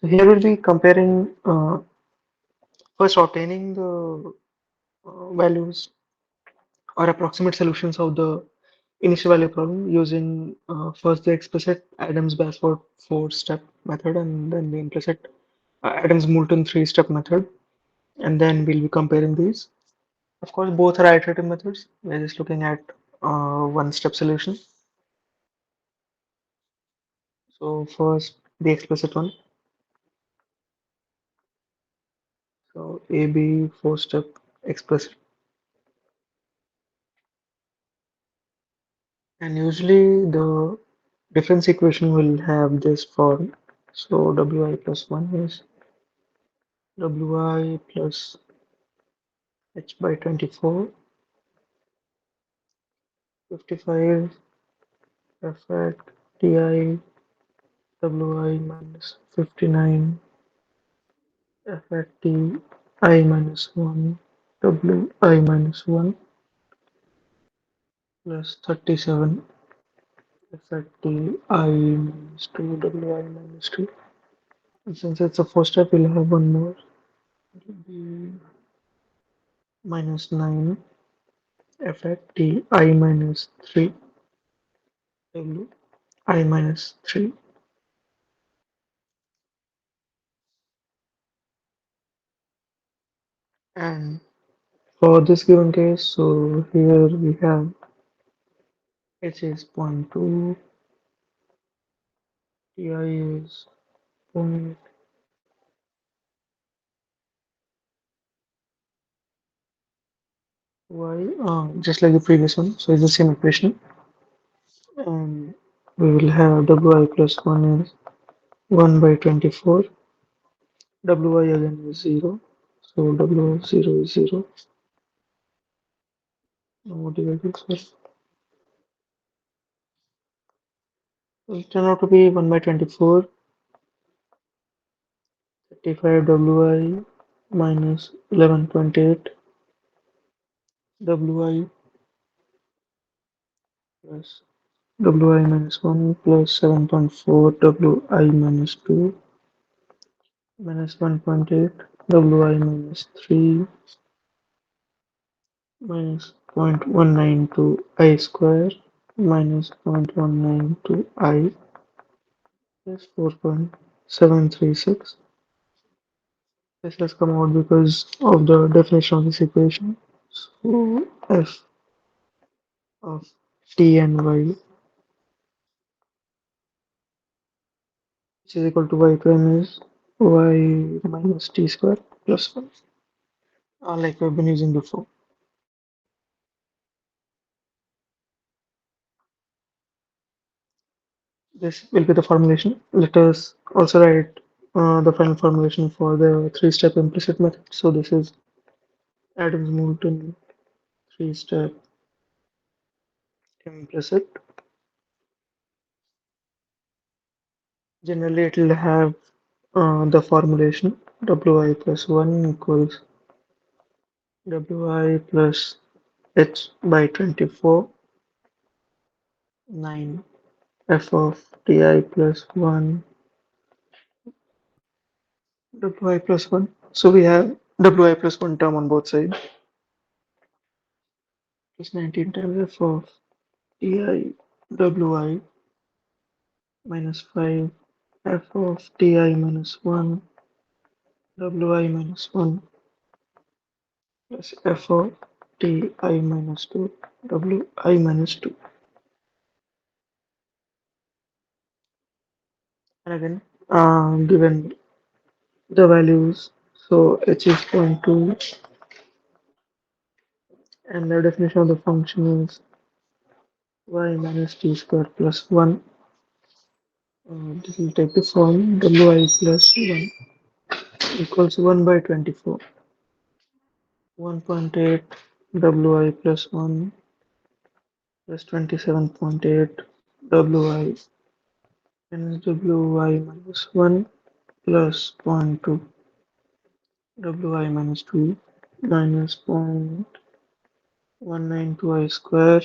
So here we'll be comparing first obtaining the values or approximate solutions of the initial value problem using first the explicit Adams-Basford four-step method and then the implicit Adams-Moulton three-step method, and then we'll be comparing these. Of course, both are iterative methods. We're just looking at one-step solution. So first, the explicit one. So AB four-step explicit, and usually the difference equation will have this form. So Wi plus 1 is Wi plus h by 24, 55 f at Ti Wi minus 59 f at T I minus 1 Wi minus 1 plus 37 f at T I minus 2 Wi minus 2. And since it's a four step, we'll have one more. It will be minus 9 f at T I minus 3 W I minus 3. And for this given case, so here we have H is 0.2, Ti is 0.8, Y, just like the previous one, so it's the same equation. And we will have Wi plus 1 is 1 by 24, Wi again is 0, so W 0 is 0. Now what divided, so it will turn out to be 1 by 24, 35 Wi minus 11.8 Wi plus Wi minus 1 plus 7.4 Wi minus 2 minus 1.8 Wi minus 3 minus 0.192 I square minus 0.192 I plus 4.736. This has come out because of the definition of this equation. So f of t and y, which is equal to y prime, is y minus t square plus 1, like we've been using before. This will be the formulation. Let us also write the final formulation for the three-step implicit method. So this is Adams-Moulton three-step implicit. Generally, it will have the formulation Wi plus 1 equals Wi plus h by 24, 9 f of ti plus 1, Wi plus 1. So we have Wi plus 1 term on both sides. Plus 19 times f of ti Wi minus 5 f of ti minus 1 Wi minus 1 plus f of ti minus 2 Wi minus 2. And again, given the values, so h is 0.2 and the definition of the function is y minus t square plus 1. This will take the form Wi plus 1 equals 1 by 24. 1.8 Wi plus 1 plus 27.8 Wi minus Wi minus 1 plus 0.2 Wi minus 2 minus 0.192 I square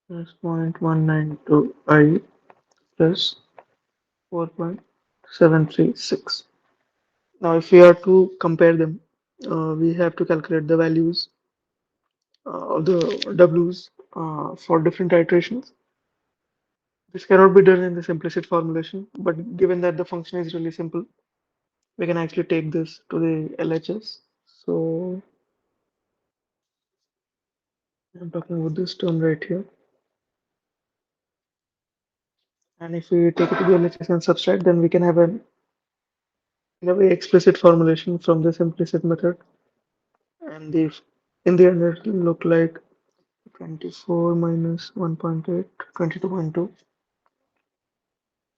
plus 0.192 I plus 4.736. Now, if we are to compare them, we have to calculate the values of the W's for different iterations. This cannot be done in this implicit formulation, but given that the function is really simple, we can actually take this to the LHS. So I'm talking about this term right here. And if we take it to the LHS and subtract, then we can have an in a way explicit formulation from this implicit method. And the in the end it will look like 24 minus 1.8, 22.2.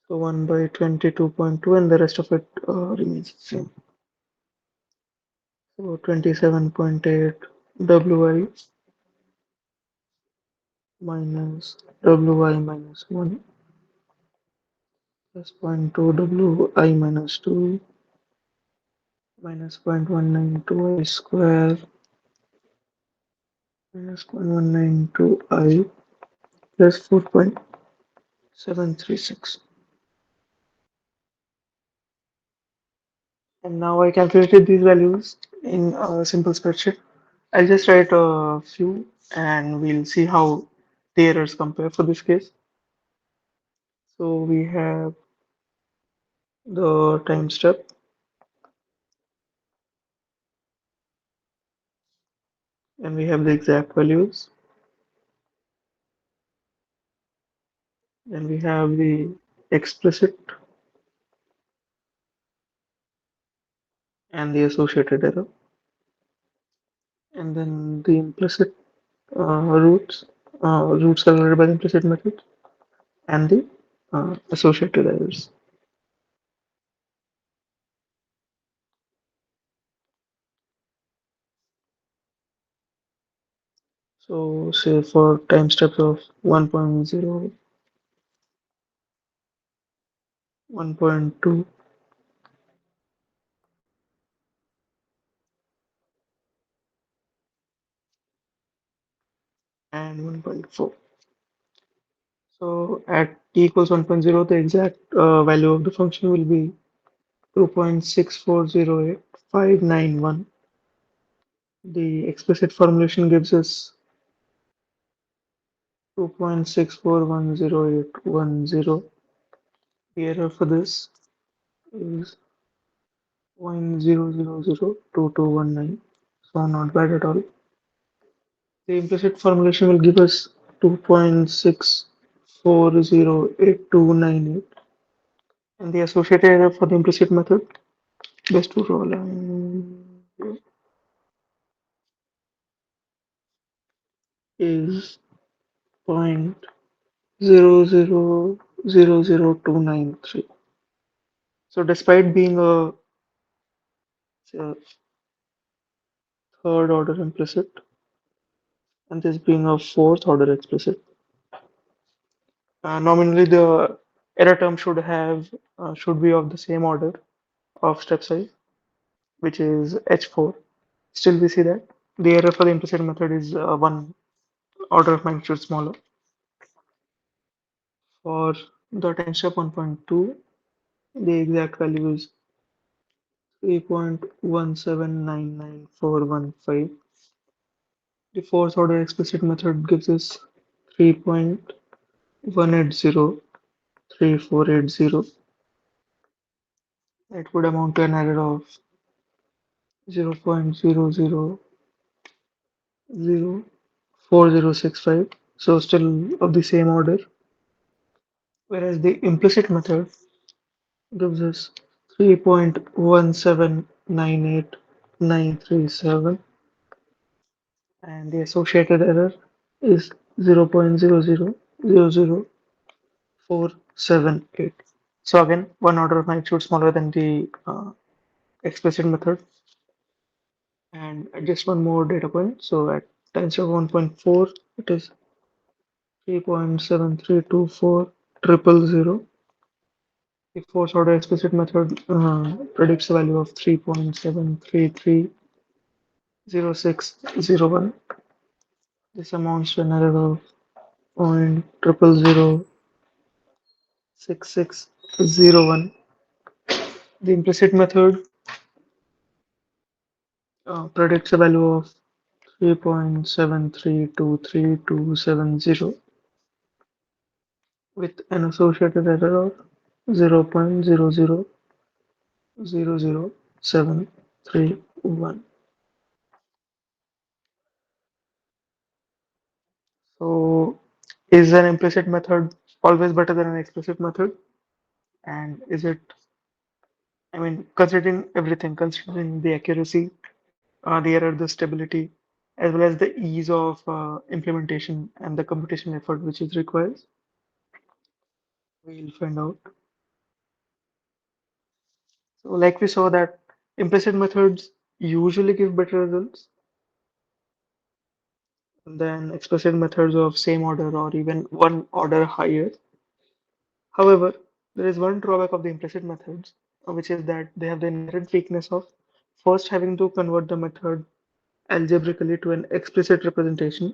So 1 by 22.2 and the rest of it remains the same. So 27.8 Wi minus Wi minus 1 plus zero point 0.2 Wi minus 2 minus 0.192 I square minus 0.192 I plus 4.736. And now I calculated these values in a simple spreadsheet. I'll just write a few and we'll see how the errors compare for this case. So we have the time step and we have the exact values and we have the explicit and the associated error and then the implicit roots calculated by the implicit method and the associated errors. So say for time steps of 1.0, 1.2 and 1.4. So at t equals 1.0, the exact value of the function will be 2.6408591. The explicit formulation gives us 2.6410810. The error for this is 0.0002219. So not bad at all. The implicit formulation will give us 2.6408298. And the associated error for the implicit method, best to roll is 0.0000293. So despite being a third order implicit and this being a fourth order explicit, nominally the error term should be of the same order of step size, which is h4. Still we see that the error for the implicit method is one order of magnitude smaller. For the time step 1.2, the exact value is 3.1799415. The fourth order explicit method gives us 3.1803480. That would amount to an error of 0.004065. So still of the same order. Whereas the implicit method gives us 3.1798937 and the associated error is 0.0000478. So again, one order of magnitude smaller than the explicit method. And just one more data point. So at times of 1.4, it is 3.732400. The fourth order explicit method predicts a value of 3.733 0601. This amounts to an error of point triple zero 6601. The implicit method predicts a value of 3.73232270 with an associated error of 0.0000731. So, is an implicit method always better than an explicit method? And is it, I mean, considering everything, considering the accuracy, the error, the stability, as well as the ease of implementation and the computation effort which is required, we'll find out. So, like we saw that implicit methods usually give better results than explicit methods of same order or even one order higher. However, there is one drawback of the implicit methods, which is that they have the inherent weakness of first having to convert the method algebraically to an explicit representation,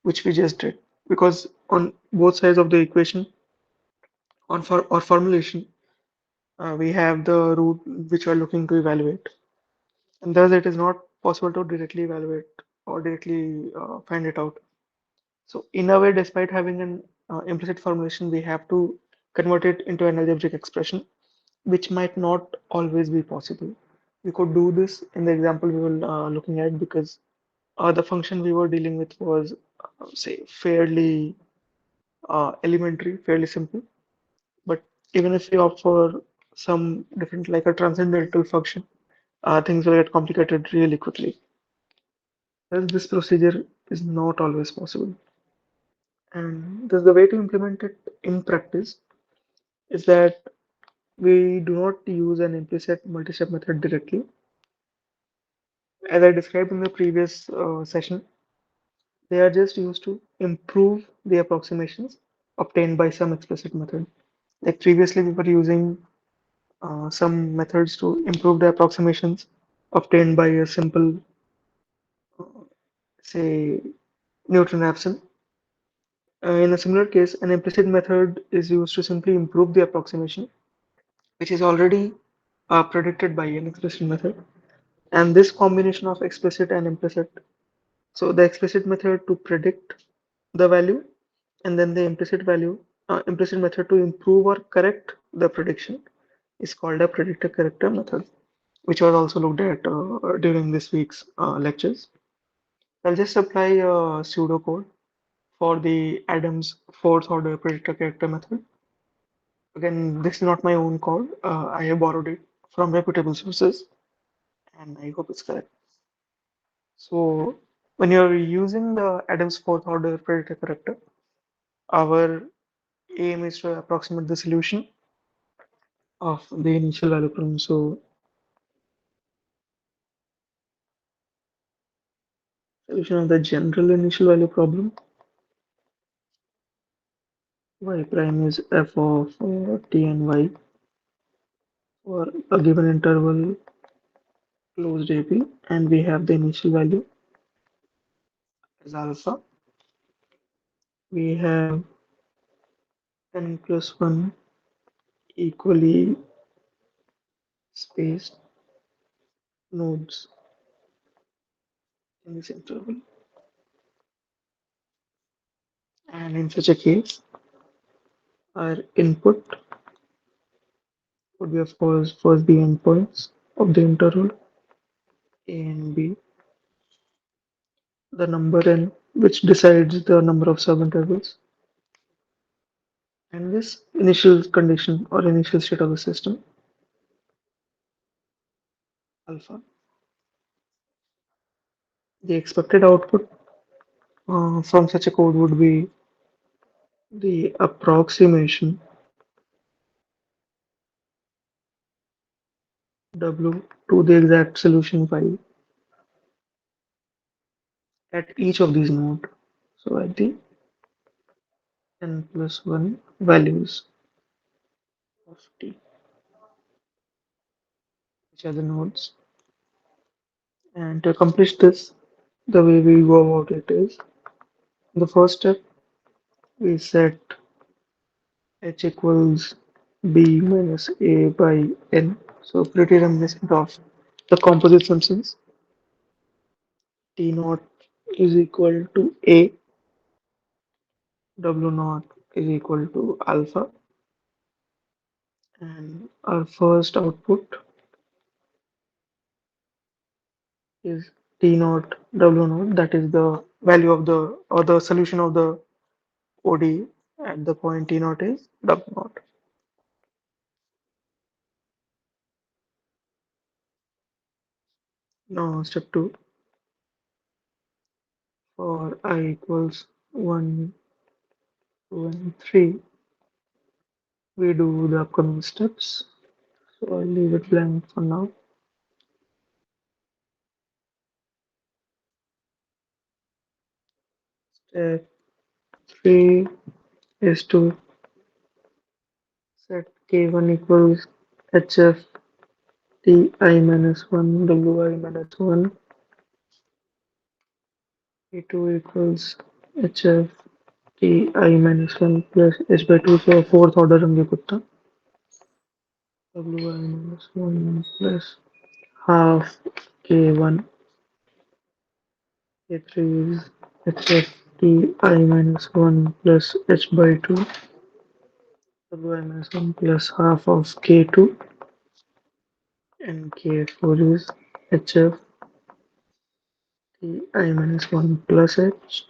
which we just did. Because on both sides of the equation, on for or formulation, we have the root which we are looking to evaluate, and thus it is not possible to directly evaluate or directly find it out. So in a way, despite having an implicit formulation, we have to convert it into an algebraic expression, which might not always be possible. We could do this in the example we were looking at because the function we were dealing with was, say, fairly elementary, fairly simple. But even if we opt for some different, like a transcendental function, things will get complicated really quickly. Thus, this procedure is not always possible. And thus, the way to implement it in practice is that we do not use an implicit multi-step method directly. As I described in the previous session, they are just used to improve the approximations obtained by some explicit method. Like previously, we were using some methods to improve the approximations obtained by a simple, say, Newton Raphson. In a similar case, an implicit method is used to simply improve the approximation, which is already predicted by an explicit method. And this combination of explicit and implicit, so the explicit method to predict the value, and then the implicit method to improve or correct the prediction is called a predictor corrector method, which was also looked at during this week's lectures. I'll just apply a pseudocode for the Adams fourth order predictor character method. Again, this is not my own code. I have borrowed it from reputable sources and I hope it's correct. So when you're using the Adams fourth order predictor corrector, our aim is to approximate the solution of the initial value problem. So solution of the general initial value problem, y prime is f of t and y for a given interval closed AB, and we have the initial value as alpha. We have n plus 1 equally spaced nodes in this interval. And in such a case, our input would be, of course, first the endpoints of the interval A and B, the number n, which decides the number of subintervals, and this initial condition or initial state of the system, alpha. The expected output from such a code would be the approximation W to the exact solution y at each of these nodes. So at the n plus 1 values of t, which are the nodes, And to accomplish this, the way we go about it is the first step we set h equals b minus a by n. So pretty reminiscent of the composite functions. T naught is equal to a, w naught is equal to alpha, and our first output is T naught W naught, that is the value of the or the solution of the ODE at the point T naught is W naught. Now step 2, for I equals 1, 2 and 3, we do the upcoming steps. So I'll leave it blank for now. Step 3 is to set K1 equals HF Ti minus 1 Wi minus 1, K2 equals HF Ti minus 1 plus h by 2, so fourth order हम लिख सकते हैं wi minus 1 plus half k1 k3 is hf Ti minus 1 plus h by 2 wi minus 1 plus half of k2 and k4 is hf Ti minus 1 plus h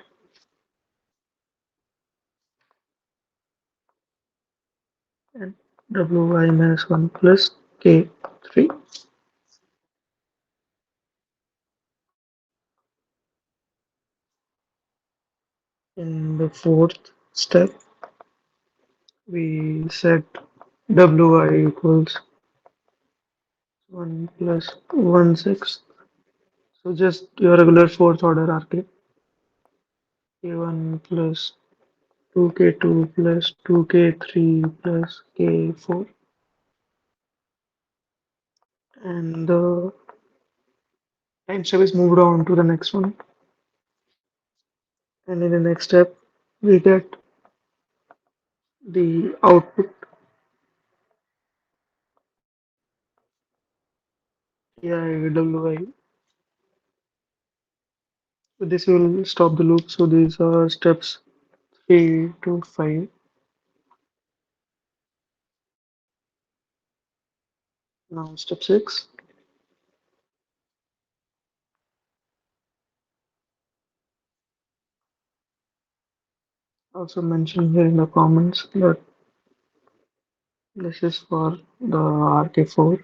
and wi minus 1 plus k3. In the fourth step, we set wi equals 1 plus 1/6. So just your regular fourth order RK. K1 plus 2K2 plus 2K3 plus K4. And the time step is moved on to the next one. And in the next step, we get the output TIWI. So this will stop the loop. So these are steps 3 to 5. Now step 6. Also mention here in the comments that this is for the RK4.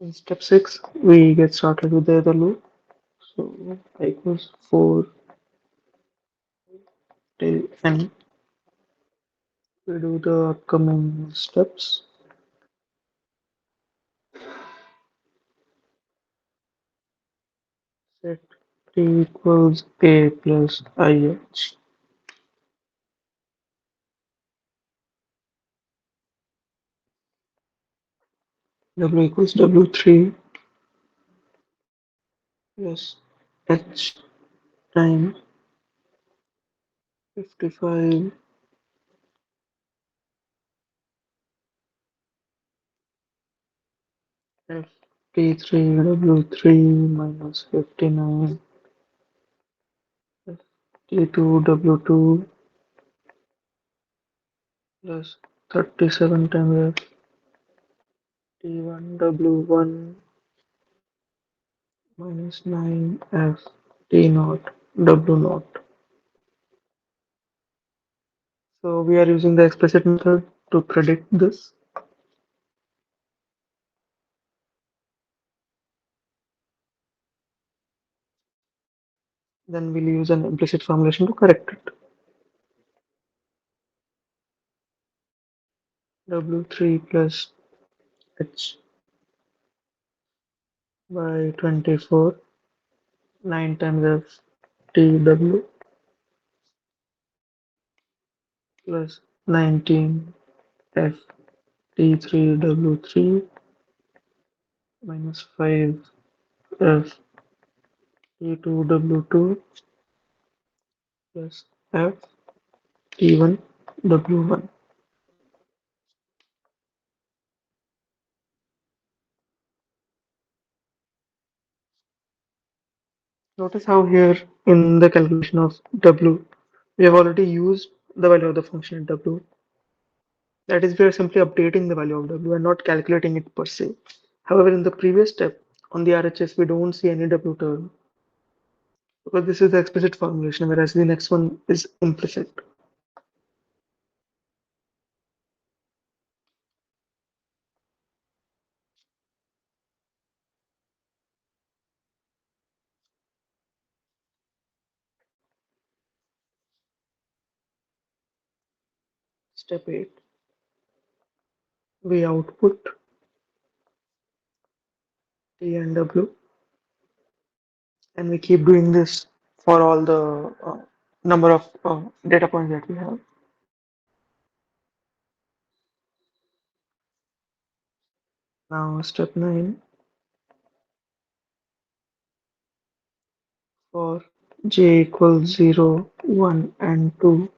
In step 6, we get started with the other loop. So I equals 4 till n. We do the upcoming steps. Set t equals a plus ih. W equals w3 plus h times 55 f t3 w3 minus 59 f t2 w2 plus 37 times f t1 w1 minus 9 f t naught w naught. So we are using the explicit method to predict this. Then we'll use an implicit formulation to correct it. W3 plus H by 24, 9 times F T W plus 19 F T3 W3 minus 5 F T2 W2 plus F T1 W1. Notice how here in the calculation of W, we have already used the value of the function W. That is, we are simply updating the value of W and not calculating it per se. However, in the previous step on the RHS, we don't see any W term because this is the explicit formulation, whereas the next one is implicit. Step 8, we output T and W, and we keep doing this for all the number of data points that we have. Now, step 9, for j equals 0, 1, and 2,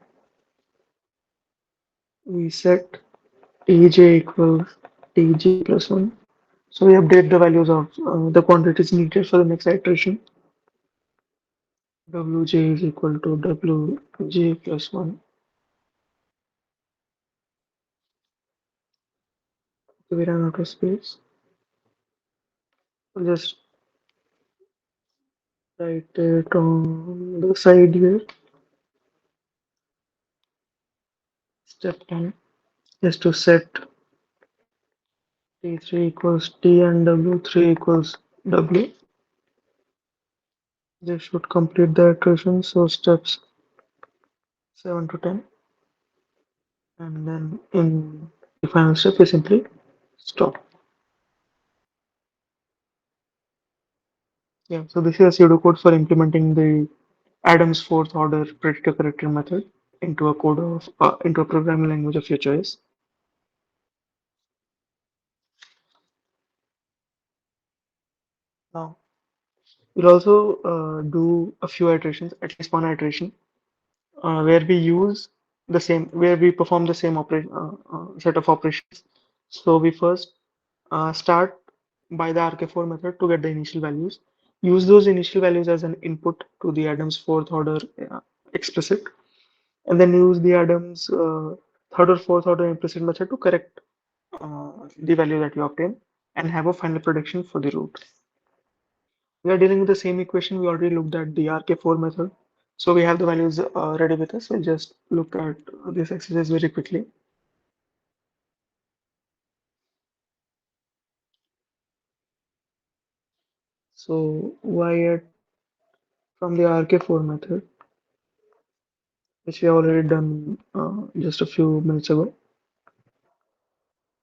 we set Tj equals Tj plus 1. So we update the values of the quantities needed for the next iteration. Wj is equal to Wj plus 1. So we run out of space. We'll just write it on the side here. Step 10 is to set T3 equals T and W3 equals W. This should complete the iteration. So steps 7 to 10. And then in the final step, we simply stop. Yeah, so this is a pseudocode for implementing the Adam's fourth order predictor corrector method into a code of into a programming language of your choice. Now we'll also do a few iterations, at least one iteration, where we use the same, where we perform the same operation set of operations. So we first start by the RK4 method to get the initial values. Use those initial values as an input to the Adam's fourth order explicit, and then use the Adams third or fourth order implicit method to correct the value that you obtain and have a final prediction for the root. We are dealing with the same equation. We already looked at the RK4 method. So we have the values ready with us. We'll just look at this exercise very quickly. So y at from the RK4 method, which we have already done just a few minutes ago,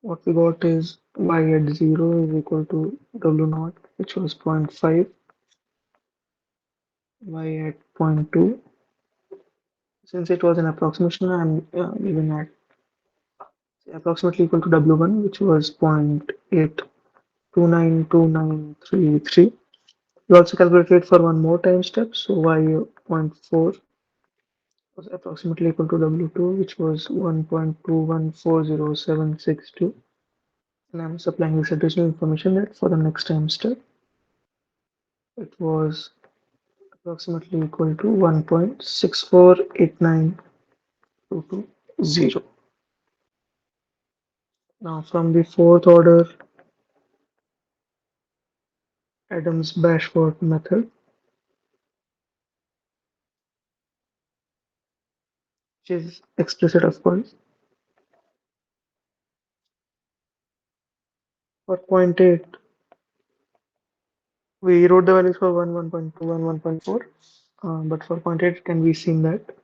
what we got is y at 0 is equal to w naught, which was 0.5, y at 0.2. Since it was an approximation, I'm leaving at approximately equal to W1, which was 0.8292933. We also calculated for one more time step, so y zero point 0.4 was approximately equal to W2, which was 1.2140762. And I'm supplying this additional information that for the next time step, it was approximately equal to 1.64892220. Now from the fourth order Adams-Bashforth method, which is explicit of course, for point 0.8, we wrote the values for 1, 1.2 and 1.4, but for point 0.8 it can be seen that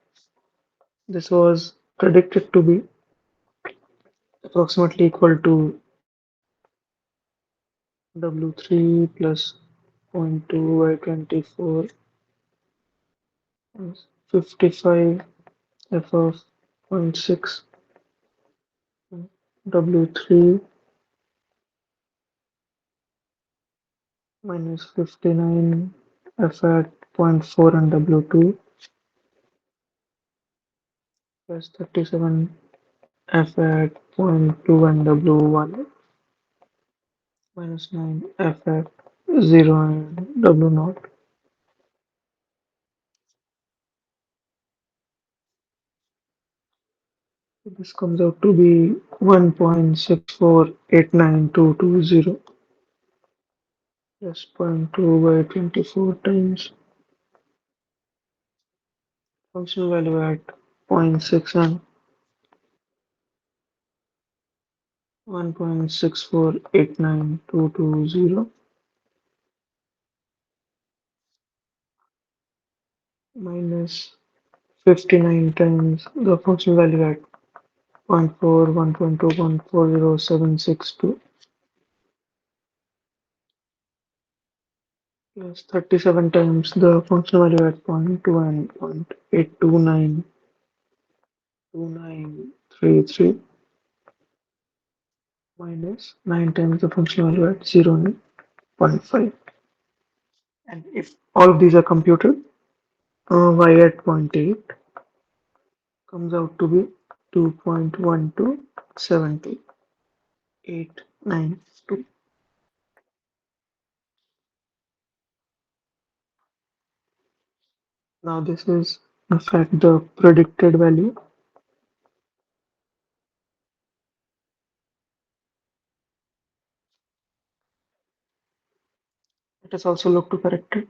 this was predicted to be approximately equal to W3 plus 0.2 by 24 is 55 f of 0.6 W3 minus 59 f at zero point 0.4 and W2 plus 37 f at zero point 0.2 and W1 minus 9 f at 0 and W0. This comes out to be 1.64892220 plus 0.2 by 24 times functional value at zero point 0.6 and 1.64892220 minus 59 times the functional value at 0.4, 1.2, 1.40762 plus 37 times the functional value at zero point 0.2 and 0.8292933 minus 9 times the functional value at 0 and zero point 0.5. And if all of these are computed, y at zero point 0.8 comes out to be 2.1272892. Now this is in fact the predicted value. Let us also look to correct it.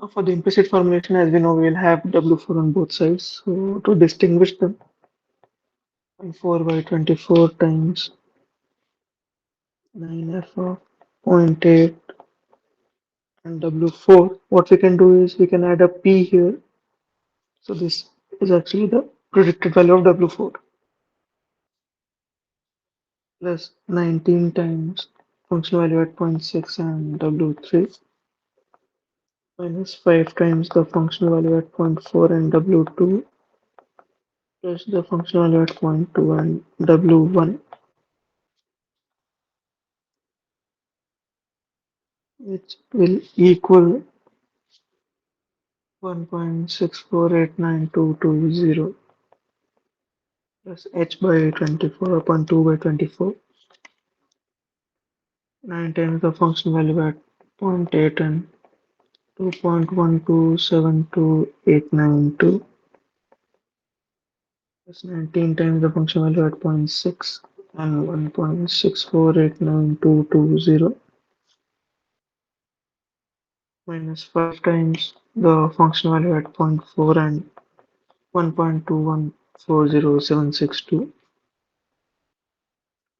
Now for the implicit formulation, as we know, we will have W4 on both sides. So to distinguish them, 0.4 by 24 times 9f of zero point 0.8 and W4, what we can do is we can add a P here. So this is actually the predicted value of W4 plus 19 times functional value at zero point 0.6 and W3 minus 5 times the functional value at zero point 0.4 and W2 plus the functional value at zero point 0.2 and W1, which will equal 1.64892220 plus h by 24 upon 2 by 24, 9 times the function value at zero point 0.8 and 2.1272892 plus 19 times the function value at zero point 0.6 and 1.64892220 minus 5 times the function value at zero point 0.4 and 1.2140762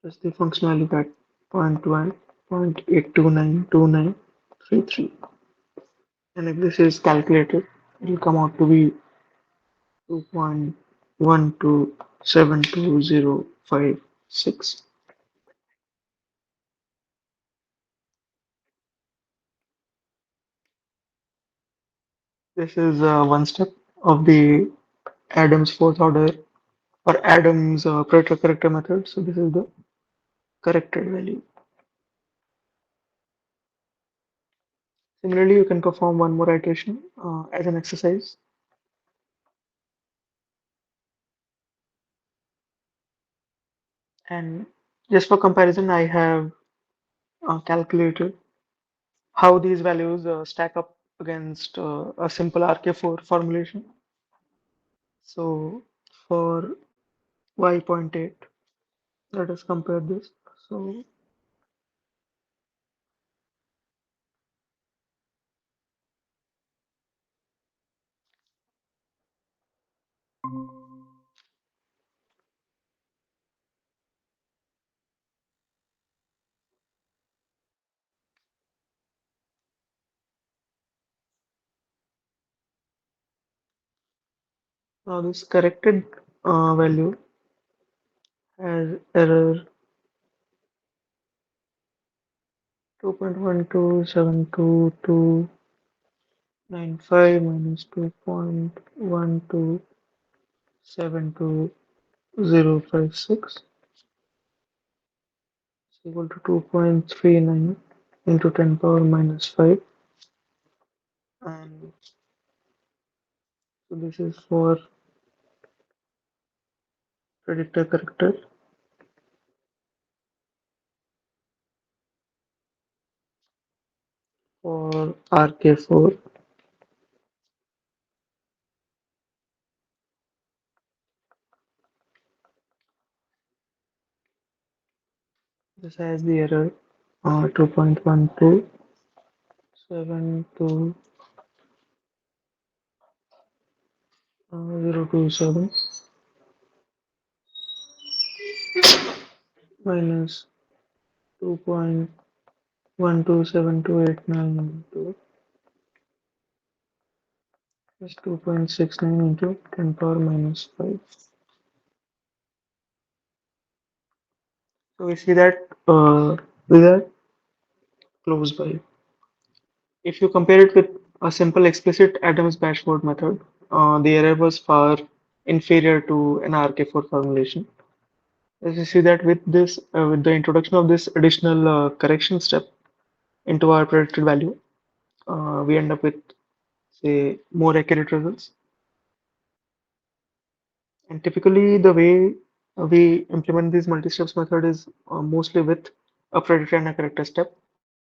plus the function value at 0.1, 0.8292933. And if this is calculated, it will come out to be 2.1272056. This is one step of the Adams fourth order or Adams predictor corrector method. So this is the corrected value. Similarly, you can perform one more iteration as an exercise. And just for comparison, I have calculated how these values stack up against a simple RK4 formulation. So for y.8, let us compare this. So Now this corrected value has error 2.1272295 minus 2.1272056 is equal to 2.39 into 10 power minus 5. And so this is for predictor corrector for RK4. This has the error 2.1272027 minus 2.1272892 plus 2.69 into 10 power minus 5. So we see that these are close by. If you compare it with a simple explicit Adams-Bashford method, the error was far inferior to an RK4 formulation. As you see that with this, with the introduction of this additional correction step into our predicted value, we end up with, say, more accurate results. And typically, the way we implement this multi-steps method is mostly with a predictor and a corrector step.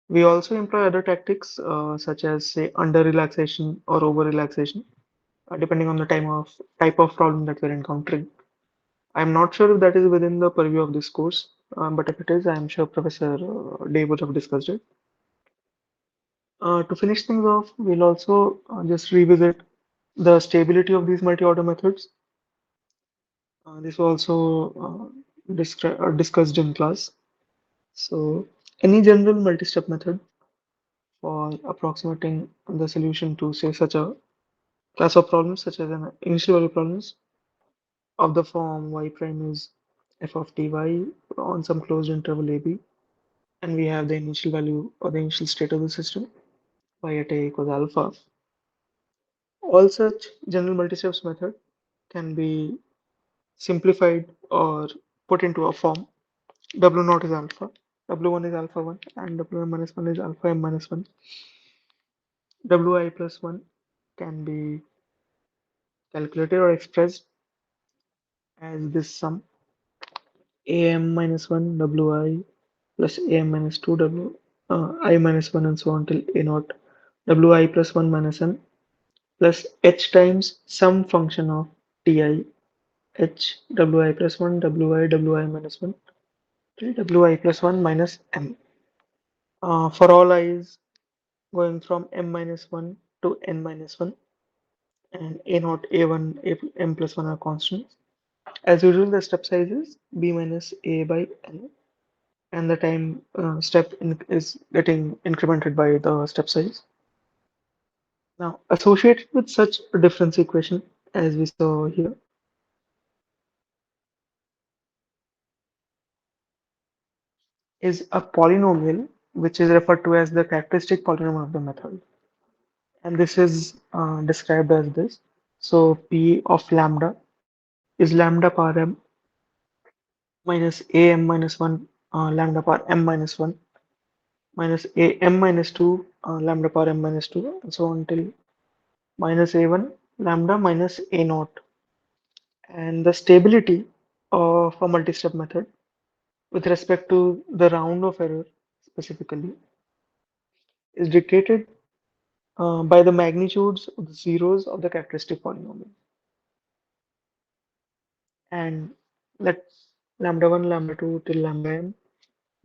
We also employ other tactics such as, say, under relaxation or over relaxation, depending on the type of problem that we're encountering. I'm not sure if that is within the purview of this course, but if it is, I'm sure Professor Day would have discussed it. To finish things off, we'll also just revisit the stability of these multi-order methods. This was also discussed in class. So, any general multi-step method for approximating the solution to, say, such a class of problems, such as an initial value problems of the form y prime is f of ty on some closed interval ab, and we have the initial value or the initial state of the system y at a equals alpha. All such general multi-steps method can be simplified or put into a form. W naught is alpha, W1 is alpha 1, and W1 minus 1 is alpha m minus 1. Wi plus 1 can be calculated or expressed as this sum am minus 1 Wi plus am minus 2 I minus 1 and so on till a naught Wi plus 1 minus n plus h times some function of ti h Wi plus 1 Wi minus 1 till Wi plus 1 minus m. For all i's going from m minus 1 to n minus 1 and a naught a1 m plus 1 are constants. As usual, the step size is b minus a by n, and the time is getting incremented by the step size. Now, associated with such a difference equation, as we saw here, is a polynomial which is referred to as the characteristic polynomial of the method. And this is described as this. So, P of lambda is lambda power m minus am minus 1 lambda power m minus 1 minus a m minus 2 lambda power m minus 2 and so on until minus a1 lambda minus a naught. And the stability of a multi-step method with respect to the round of error specifically is dictated by the magnitudes of the zeros of the characteristic polynomial. And let lambda 1, lambda 2 till lambda m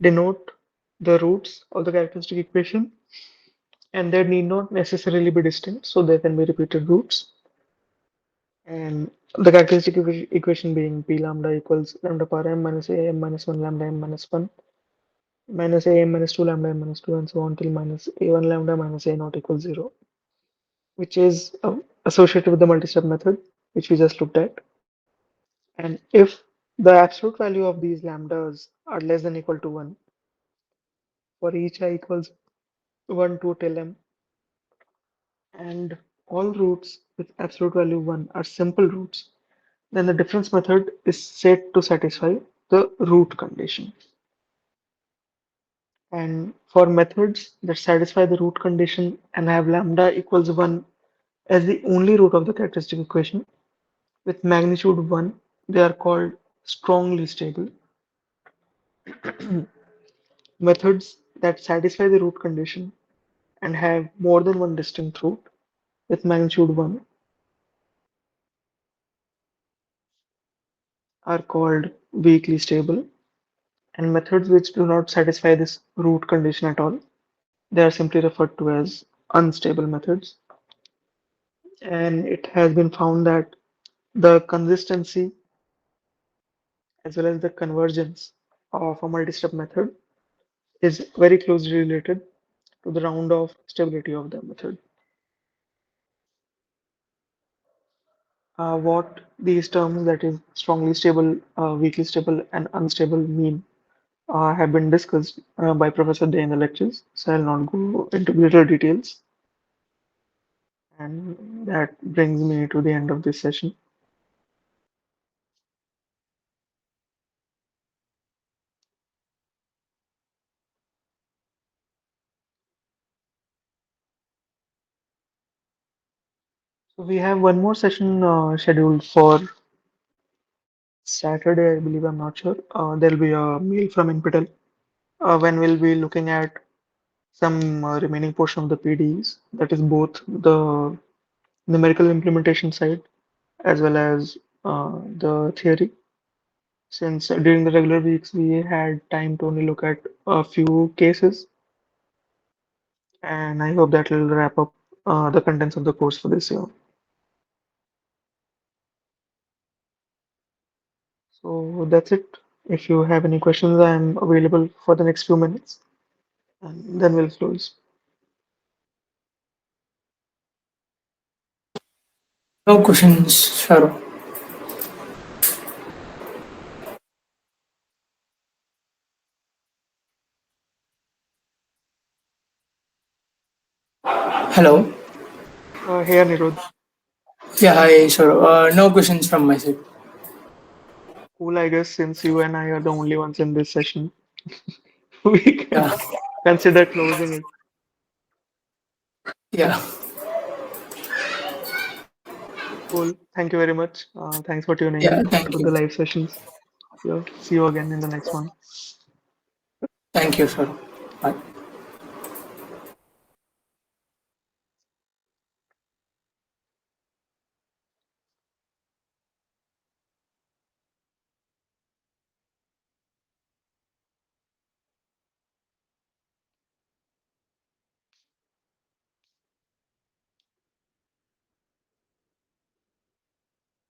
denote the roots of the characteristic equation, and they need not necessarily be distinct, so there can be repeated roots. And the characteristic equation being P lambda equals lambda power m minus a m minus 1 lambda m minus 1 minus a m minus 2 lambda m minus 2 and so on till minus a1 lambda minus a naught equals 0, which is associated with the multi-step method, which we just looked at. And if the absolute value of these lambdas are less than equal to 1 for each I equals 1, 2 till m, and all roots with absolute value 1 are simple roots, then the difference method is said to satisfy the root condition. And for methods that satisfy the root condition and have lambda equals 1 as the only root of the characteristic equation with magnitude 1, they are called strongly stable. Methods that satisfy the root condition and have more than one distinct root with magnitude 1 are called weakly stable, and methods which do not satisfy this root condition at all, they are simply referred to as unstable methods. And it has been found that the consistency as well as the convergence of a multi-step method is very closely related to the round of stability of the method. What these terms, that is strongly stable, weakly stable, and unstable, mean have been discussed by Professor Day in the lectures, so I'll not go into greater details. And that brings me to the end of this session. So we have one more session scheduled for Saturday, I believe, I'm not sure. There'll be a mail from NPTEL when we'll be looking at some remaining portion of the PDs, that is both the numerical implementation side as well as the theory. Since during the regular weeks we had time to only look at a few cases, and I hope that will wrap up the contents of the course for this year. So that's it. If you have any questions, I'm available for the next few minutes, and then we'll close. No questions, sir. Hello. Hey Anirudh, Yeah, hi, sir. No questions from my side. cool. I guess since you and I are the only ones in this session, we can Yeah, consider closing it. yeah, Cool. Thank you very much. Thanks for tuning yeah. in Thank to you. the live sessions. Yeah, see you again in the next one. Thank you, sir. Bye.